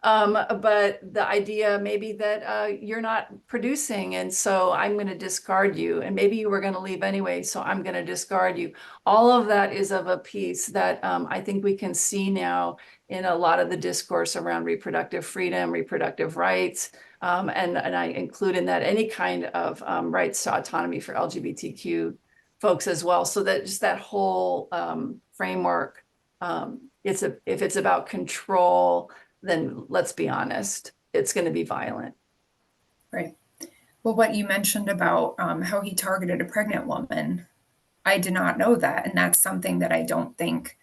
the idea maybe that you're not producing, and so I'm going to discard you, and maybe you were going to leave anyway, so I'm going to discard you. All of that is of a piece that I think we can see now in a lot of the discourse around reproductive freedom, reproductive rights, and I include in that any kind of rights to autonomy for LGBTQ folks as well. So that just that whole framework, if it's about control, then let's be honest, it's going to be violent. Right. Well, what you mentioned about how he targeted a pregnant woman, I did not know that. And that's something that I don't think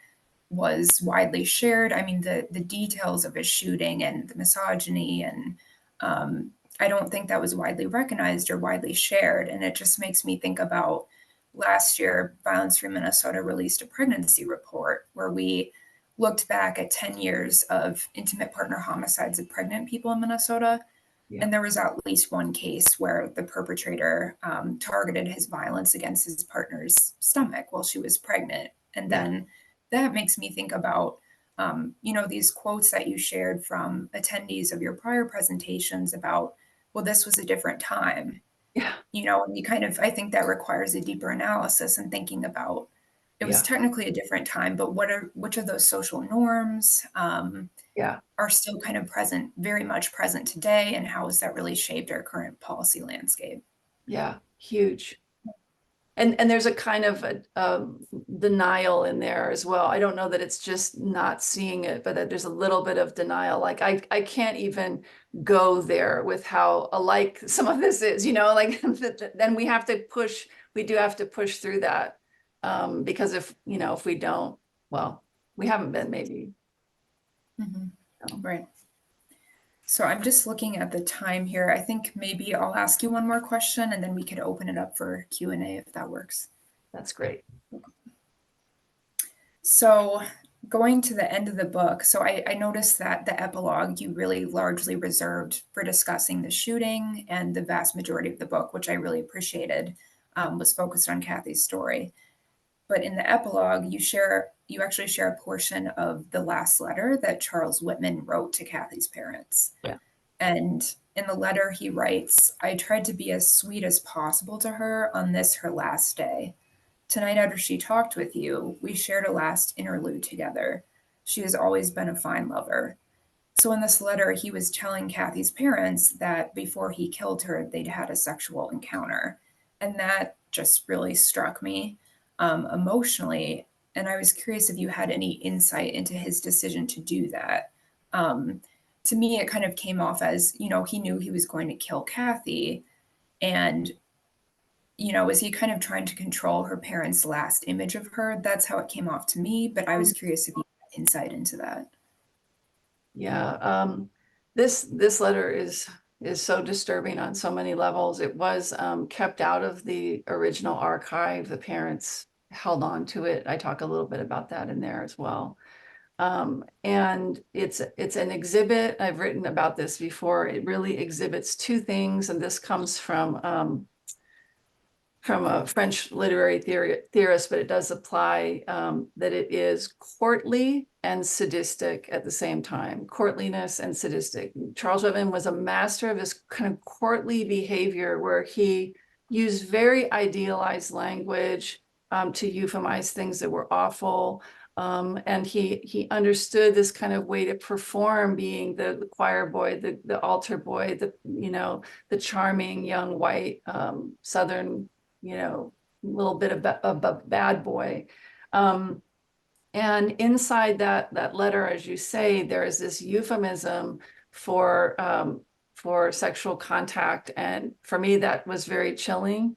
was widely shared. The details of his shooting and the misogyny, and I don't think that was widely recognized or widely shared. And it just makes me think about last year, Violence Free Minnesota released a pregnancy report where we looked back at 10 years of intimate partner homicides of pregnant people in Minnesota. Yeah. And there was at least one case where the perpetrator targeted his violence against his partner's stomach while she was pregnant. And then that makes me think about, these quotes that you shared from attendees of your prior presentations about, well, this was a different time. Yeah. And you I think that requires a deeper analysis and thinking about, it was technically a different time, but which of those social norms are still kind of present, very much present today, and how has that really shaped our current policy landscape? Yeah, huge. And there's a kind of a denial in there as well. I don't know that it's just not seeing it, but that there's a little bit of denial. Like I can't even go there with how alike some of this is, then we do have to push through that. Because if we don't, well, we haven't been maybe. Mm-hmm. Right. So I'm just looking at the time here. I think maybe I'll ask you one more question and then we could open it up for Q&A if that works. That's great. So going to the end of the book, so I noticed that the epilogue you really largely reserved for discussing the shooting, and the vast majority of the book, which I really appreciated, was focused on Kathy's story. But in the epilogue, you actually share a portion of the last letter that Charles Whitman wrote to Kathy's parents. Yeah. And in the letter he writes, I tried to be as sweet as possible to her on this, her last day. Tonight after she talked with you, we shared a last interlude together. She has always been a fine lover. So in this letter, he was telling Kathy's parents that before he killed her, they'd had a sexual encounter. And that just really struck me emotionally. And I was curious if you had any insight into his decision to do that. To me, it kind of came off as, he knew he was going to kill Kathy. And, was he kind of trying to control her parents' last image of her? That's how it came off to me. But I was curious if you had insight into that. Yeah. This letter is so disturbing on so many levels. It was kept out of the original archive. The parents held on to it. I talk a little bit about that in there as well. And it's an exhibit. I've written about this before. It really exhibits two things, and this comes from a French literary theorist, but it does apply, that it is courtly and sadistic at the same time. Courtliness and sadistic. Charles Whitman was a master of this kind of courtly behavior where he used very idealized language to euphemize things that were awful. And he understood this kind of way to perform, being the choir boy, the altar boy, the charming young white Southern, little bit of a bad boy. And inside that letter, as you say, there is this euphemism for sexual contact. And for me, that was very chilling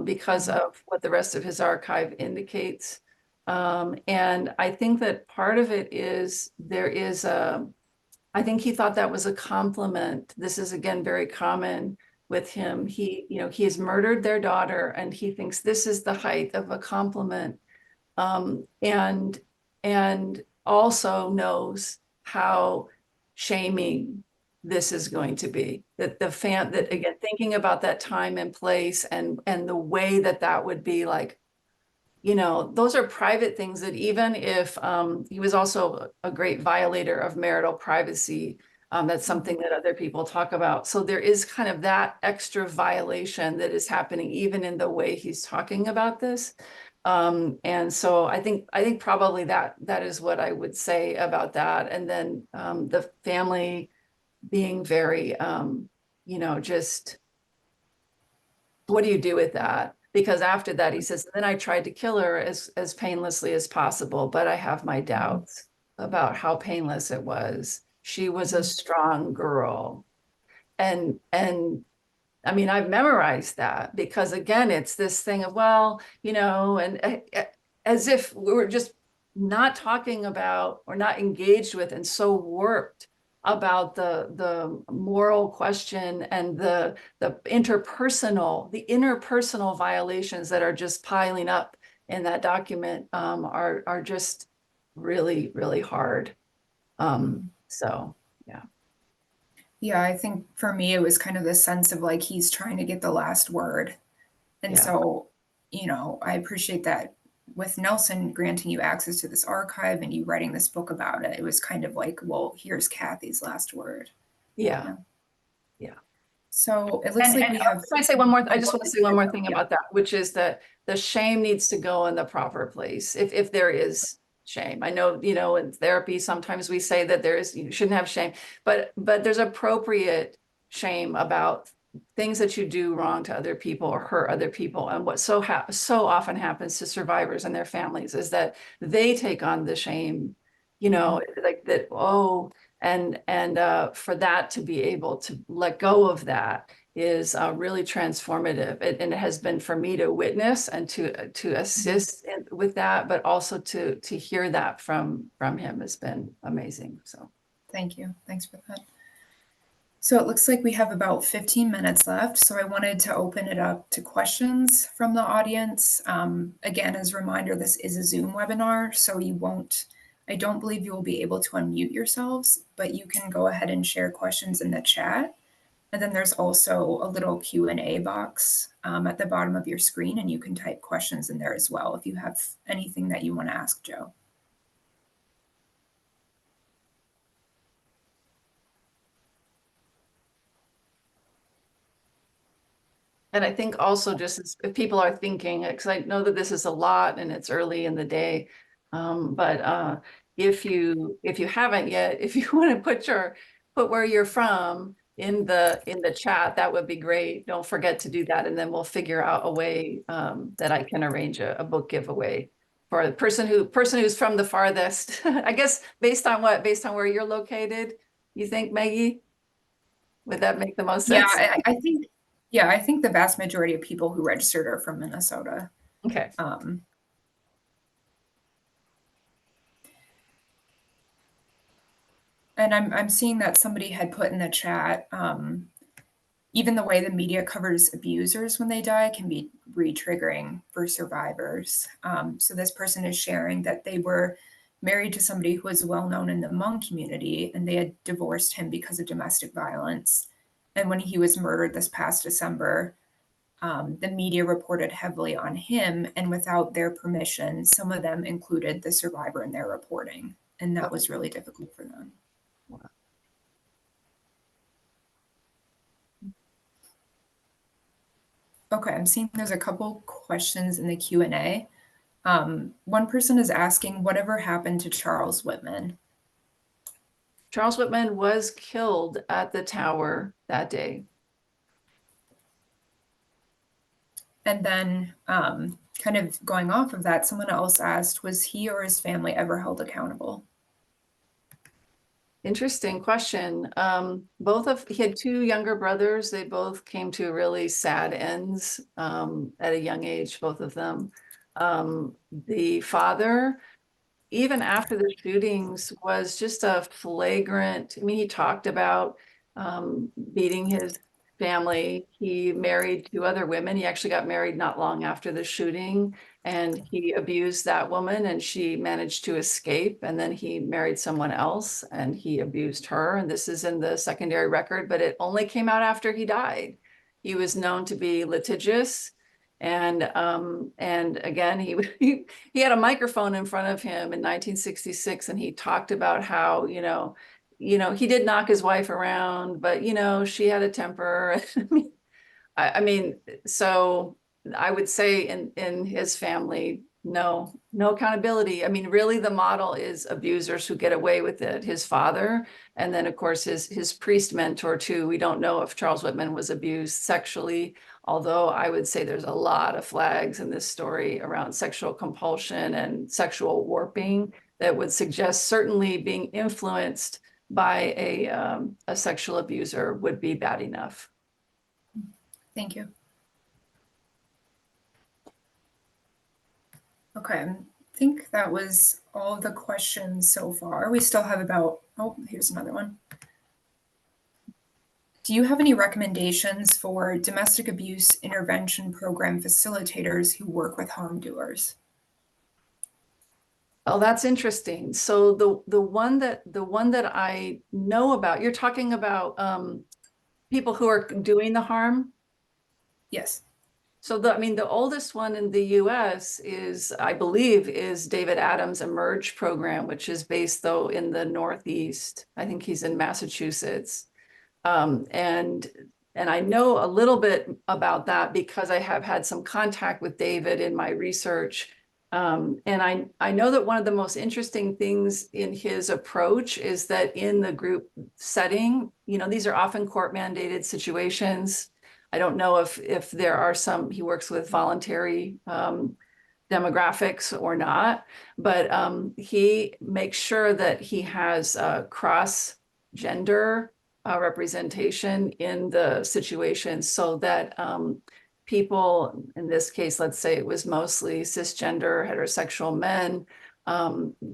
because of what the rest of his archive indicates. And I think that part of it is I think he thought that was a compliment. This is again very common with him. He has murdered their daughter, and he thinks this is the height of a compliment. And also knows how shaming this is going to be. That again, thinking about that time and place and the way that would be like, those are private things that even if he was also a great violator of marital privacy, that's something that other people talk about. So there is kind of that extra violation that is happening even in the way he's talking about this. And so I think probably that is what I would say about that. And then the family being very, just what do you do with that? Because after that, he says, then I tried to kill her as painlessly as possible, but I have my doubts about how painless it was. She was a strong girl. And I mean, I've memorized that because again, it's this thing of, well, and as if we were just not talking about or not engaged with and so warped about the moral question and the interpersonal violations that are just piling up in that document are just really, really hard. So, yeah. Yeah, I think for me, it was kind of the sense of like he's trying to get the last word. And Yeah. so, I appreciate that with Nelson granting you access to this archive and you writing this book about it, it was kind of like, well, here's Kathy's last word. Yeah. So it looks like we have. I just want to say one more thing about that, which is that the shame needs to go in the proper place if there is shame. I know, in therapy, sometimes we say that you shouldn't have shame, but there's appropriate shame about things that you do wrong to other people or hurt other people. And what so often happens to survivors and their families is that they take on the shame, like that, and for that to be able to let go of that is really transformative. And it has been for me to witness and to assist with that, but also to hear that from him has been amazing. So Thank you. Thanks for that. So it looks like we have about 15 minutes left. So I wanted to open it up to questions from the audience. Again, as a reminder, this is a Zoom webinar, so I don't believe you will be able to unmute yourselves, but you can go ahead and share questions in the chat. And then there's also a little Q&A box at the bottom of your screen, and you can type questions in there as well if you have anything that you want to ask Joe. And I think also just if people are thinking, because I know that this is a lot and it's early in the day, but if you haven't yet, if you want to put where you're from in the chat, that would be great. Don't forget to do that, and then we'll figure out a way that I can arrange a book giveaway for the person who's from the farthest. I guess based on where you're located, you think, Maggie? Would that make the most sense? Yeah, I think the vast majority of people who registered are from Minnesota. Okay. And I'm seeing that somebody had put in the chat, even the way the media covers abusers when they die can be re-triggering for survivors. So this person is sharing that they were married to somebody who was well known in the Hmong community, and they had divorced him because of domestic violence. And when he was murdered this past December, the media reported heavily on him, and without their permission, some of them included the survivor in their reporting. And that was really difficult for them. Okay, I'm seeing there's a couple questions in the Q&A. One person is asking, whatever happened to Charles Whitman? Charles Whitman was killed at the tower that day. And then, kind of going off of that, someone else asked, was he or his family ever held accountable? Interesting question. He had two younger brothers. They both came to really sad ends at a young age, both of them. The father, even after the shootings, was just a flagrant. I mean, he talked about beating his family. He married two other women. He actually got married not long after the shooting, and he abused that woman, and she managed to escape. And then he married someone else, and he abused her. And this is in the secondary record, but it only came out after he died. He was known to be litigious. And again, he had a microphone in front of him in 1966, and he talked about how, he did knock his wife around, but, she had a temper. I mean, so I would say in his family, no accountability. I mean, really the model is abusers who get away with it. His father, and then of course his priest mentor too. We don't know if Charles Whitman was abused sexually, although I would say there's a lot of flags in this story around sexual compulsion and sexual warping that would suggest certainly being influenced by a sexual abuser would be bad enough. Thank you. Okay, I think that was all of the questions so far. We still have here's another one. Do you have any recommendations for domestic abuse intervention program facilitators who work with harm doers? Oh, that's interesting. So the one that I know about, you're talking about people who are doing the harm? Yes. So the oldest one in the US I believe, is David Adams' Emerge program, which is based though in the Northeast. I think he's in Massachusetts. And I know a little bit about that because I have had some contact with David in my research. And I know that one of the most interesting things in his approach is that in the group setting, these are often court mandated situations. I don't know if there are some, he works with voluntary demographics or not, but he makes sure that he has cross-gender representation in the situation so that people, in this case, let's say it was mostly cisgender heterosexual men,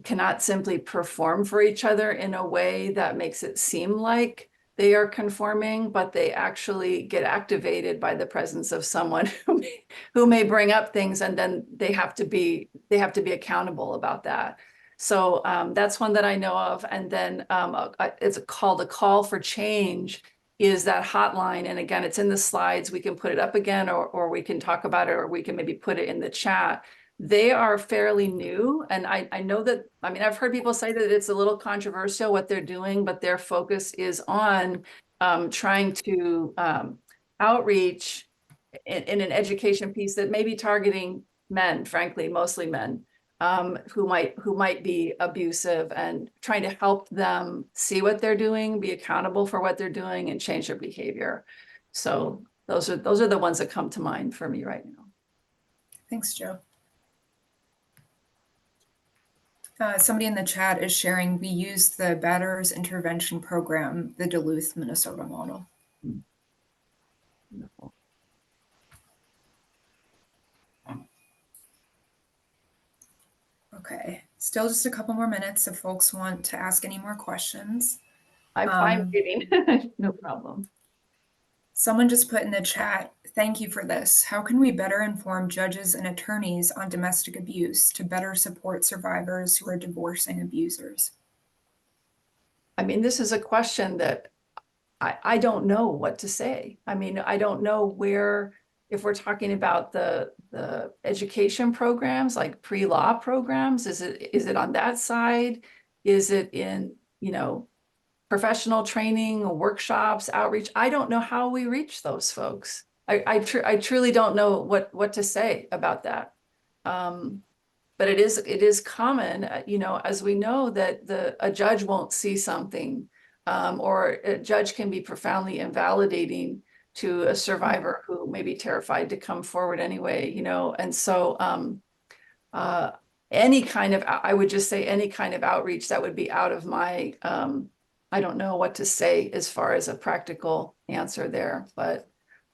cannot simply perform for each other in a way that makes it seem like they are conforming, but they actually get activated by the presence of someone who may bring up things, and then they have to be accountable about that. So that's one that I know of. And then it's called a call for change, is that hotline. And again, it's in the slides. We can put it up again, or we can talk about it, or we can maybe put it in the chat. They are fairly new. And I know that, I've heard people say that it's a little controversial what they're doing, but their focus is on trying to outreach in an education piece that may be targeting men, frankly, mostly men, who might be abusive, and trying to help them see what they're doing, be accountable for what they're doing, and change their behavior. So those are the ones that come to mind for me right now. Thanks, Joe. Somebody in the chat is sharing, we used the Batterers Intervention Program, the Duluth, Minnesota model. Wonderful. Okay, still just a couple more minutes if folks want to ask any more questions. I'm fine waiting, no problem. Someone just put in the chat, thank you for this. How can we better inform judges and attorneys on domestic abuse to better support survivors who are divorcing abusers? This is a question that I don't know what to say. I don't know where, if we're talking about the education programs, like pre-law programs, is it on that side? Is it in, professional training, workshops, outreach? I don't know how we reach those folks. I truly don't know what to say about that. but it is common, as we know, that a judge won't see something, or a judge can be profoundly invalidating to a survivor who may be terrified to come forward anyway, and so any kind of, I would just say any kind of outreach that would be out of my, I don't know what to say as far as a practical answer there, but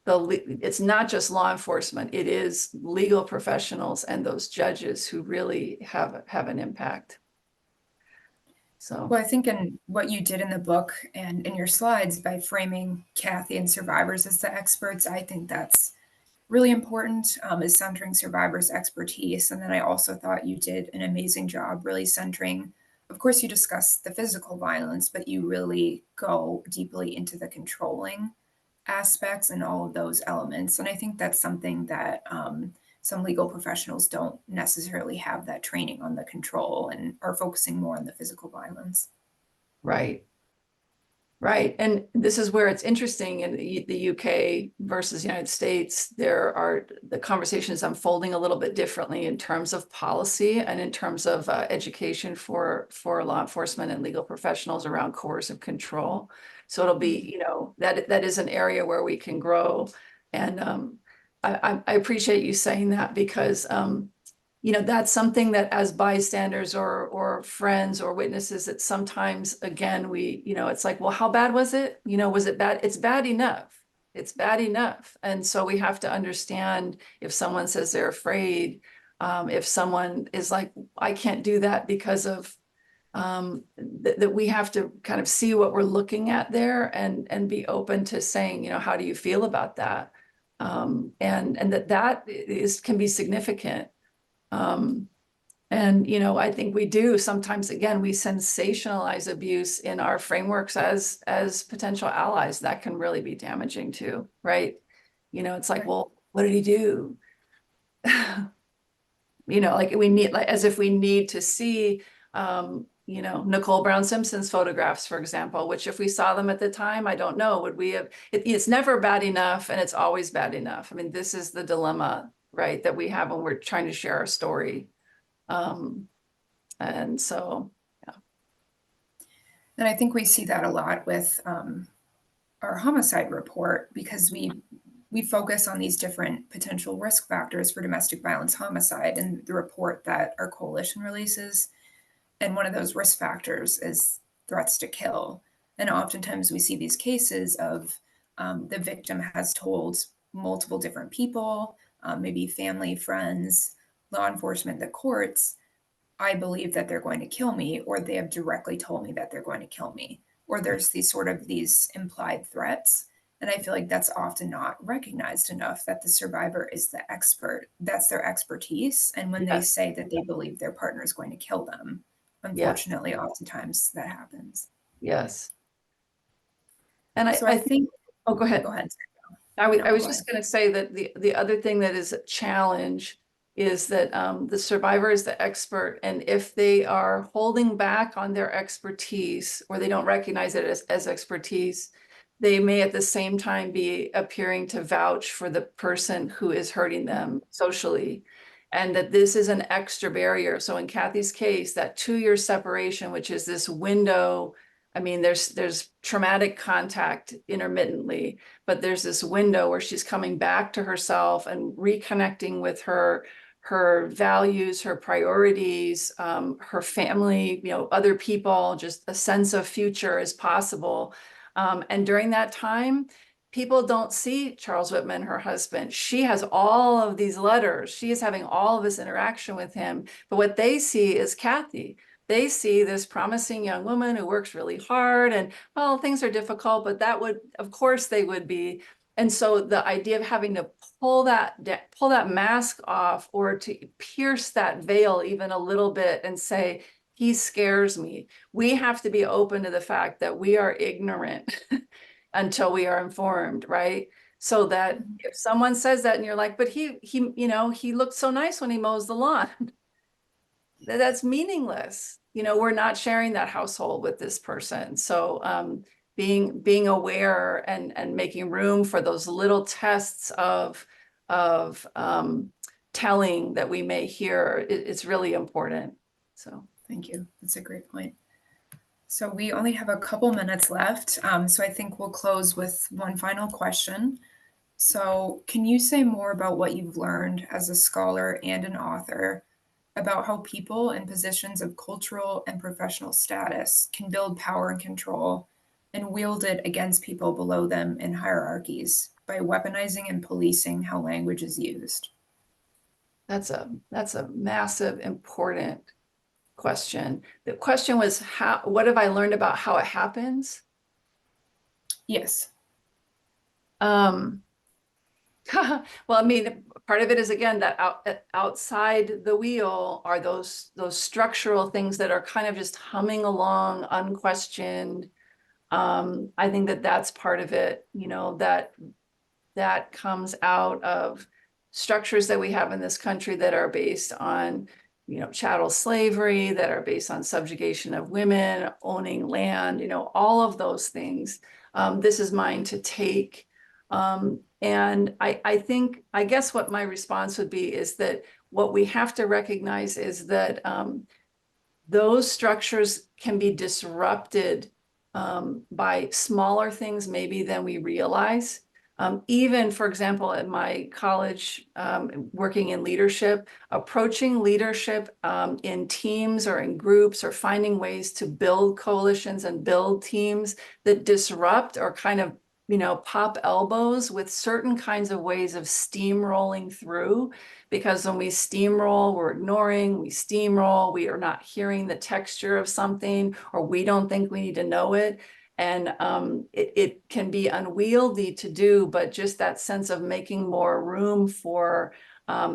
it's not just law enforcement, it is legal professionals and those judges who really have an impact. So, Well, I think in what you did in the book and in your slides by framing Kathy and survivors as the experts, I think that's really important, is centering survivors' expertise. And then I also thought you did an amazing job really centering, of course, you discuss the physical violence, but you really go deeply into the controlling aspects and all of those elements. And I think that's something that some legal professionals don't necessarily have that training on the control and are focusing more on the physical violence. right. Right. And this is where it's interesting in the UK versus the United States. The conversation is unfolding a little bit differently in terms of policy and in terms of education for law enforcement and legal professionals around coercive control. So it'll be, that is an area where we can grow. And I appreciate you saying that because that's something that as bystanders or friends or witnesses that sometimes, again, it's like, well, how bad was it? Was it bad? It's bad enough. It's bad enough. And so we have to understand if someone says they're afraid, if someone is like, I can't do that because of that we have to kind of see what we're looking at there and be open to saying, how do you feel about that? And that can be significant. I think we do sometimes, again, we sensationalize abuse in our frameworks as potential allies. That can really be damaging too, right? It's like, well, what did he do? Like we need, like as if we need to see, Nicole Brown Simpson's photographs, for example, which if we saw them at the time, I don't know, would we have, it's never bad enough and it's always bad enough. I mean, this is the dilemma, right, that we have when we're trying to share our story. And so, yeah. And I think we see that a lot with our homicide report because we focus on these different potential risk factors for domestic violence homicide in the report that our coalition releases. And one of those risk factors is threats to kill. And oftentimes we see these cases of the victim has told multiple different people, maybe family, friends, law enforcement, the courts, I believe that they're going to kill me, or they have directly told me that they're going to kill me, or there's these implied threats. And I feel like that's often not recognized enough that the survivor is the expert. That's their expertise. And when they say that they believe their partner is going to kill them, unfortunately, oftentimes that happens. Yes. And So I think, oh, go ahead. Go ahead. I was just going to say that the other thing that is a challenge is that the survivor is the expert. And if they are holding back on their expertise or they don't recognize it as expertise, they may at the same time be appearing to vouch for the person who is hurting them socially. And that this is an extra barrier. So in Kathy's case, that 2-year separation, which is this window, I mean, there's traumatic contact intermittently, but there's this window where she's coming back to herself and reconnecting with her values, her priorities, her family, other people, just a sense of future is possible. And during that time, people don't see Charles Whitman, her husband. She has all of these letters. She is having all of this interaction with him. But what they see is Kathy. They see this promising young woman who works really hard and, well, things are difficult, but of course they would be. And so the idea of having to pull that mask off or to pierce that veil even a little bit and say, he scares me. We have to be open to the fact that we are ignorant until we are informed, right? So that if someone says that and you're like, but he looked so nice when he mows the lawn, that's meaningless. We're not sharing that household with this person. So being aware and making room for those little tests of telling that we may hear, it's really important. So Thank you. That's a great point. So we only have a couple minutes left. So I think we'll close with one final question. So can you say more about what you've learned as a scholar and an author about how people in positions of cultural and professional status can build power and control and wield it against people below them in hierarchies by weaponizing and policing how language is used? that's a massive, important question. The question was, what have I learned about how it happens? Yes. Well, I mean, part of it is, again, that outside the wheel are those structural things that are kind of just humming along unquestioned. I think that that's part of it, you know, that comes out of structures that we have in this country that are based on, you know, chattel slavery, that are based on subjugation of women, owning land, you know, all of those things. This is mine to take. And I think, I guess what my response would be is that what we have to recognize is that those structures can be disrupted by smaller things maybe than we realize. Even, for example, at my college, working in leadership, approaching leadership in teams or in groups, or finding ways to build coalitions and build teams that disrupt or kind of, you know, pop elbows with certain kinds of ways of steamrolling through. Because when we steamroll, we're ignoring, we steamroll, we are not hearing the texture of something, or we don't think we need to know it. And it can be unwieldy to do, but just that sense of making more room for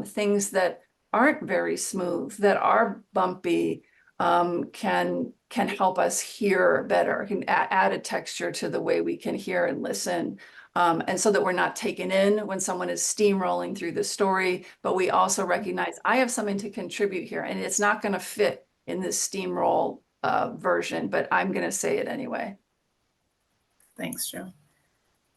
things that aren't very smooth, that are bumpy, can help us hear better, can add a texture to the way we can hear and listen. And so that we're not taken in when someone is steamrolling through the story, but we also recognize I have something to contribute here, and it's not going to fit in this steamroll version, but I'm going to say it anyway. Thanks, Joe.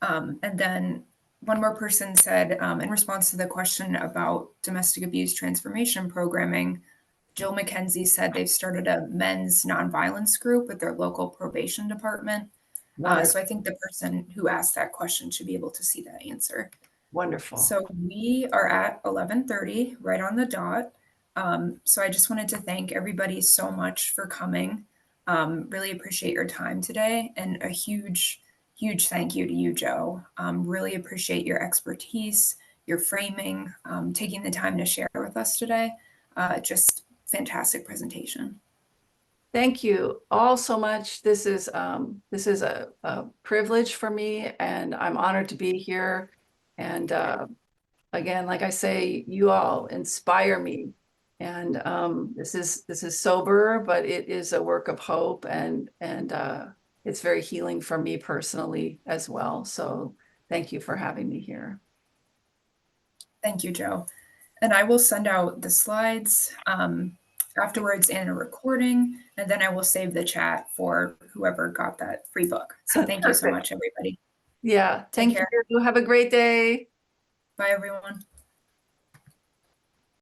And then one more person said, in response to the question about domestic abuse transformation programming, Jill McKenzie said they've started a men's nonviolence group with their local probation department. So I think the person who asked that question should be able to see that answer. Wonderful. So we are at 11:30, right on the dot. So I just wanted to thank everybody so much for coming. Really appreciate your time today, and a huge thank you to you, Joe. Really appreciate your expertise, your framing, taking the time to share with us today. Just fantastic presentation. Thank you all so much. This is a privilege for me, and I'm honored to be here. And again, like I say, you all inspire me. And this is sober, but it is a work of hope, and it's very healing for me personally as well. So thank you for having me here. Thank you, Joe. And I will send out the slides afterwards and a recording, and then I will save the chat for whoever got that free book. So thank you so much, everybody. Yeah, thank care. you. Have a great day. Bye, everyone.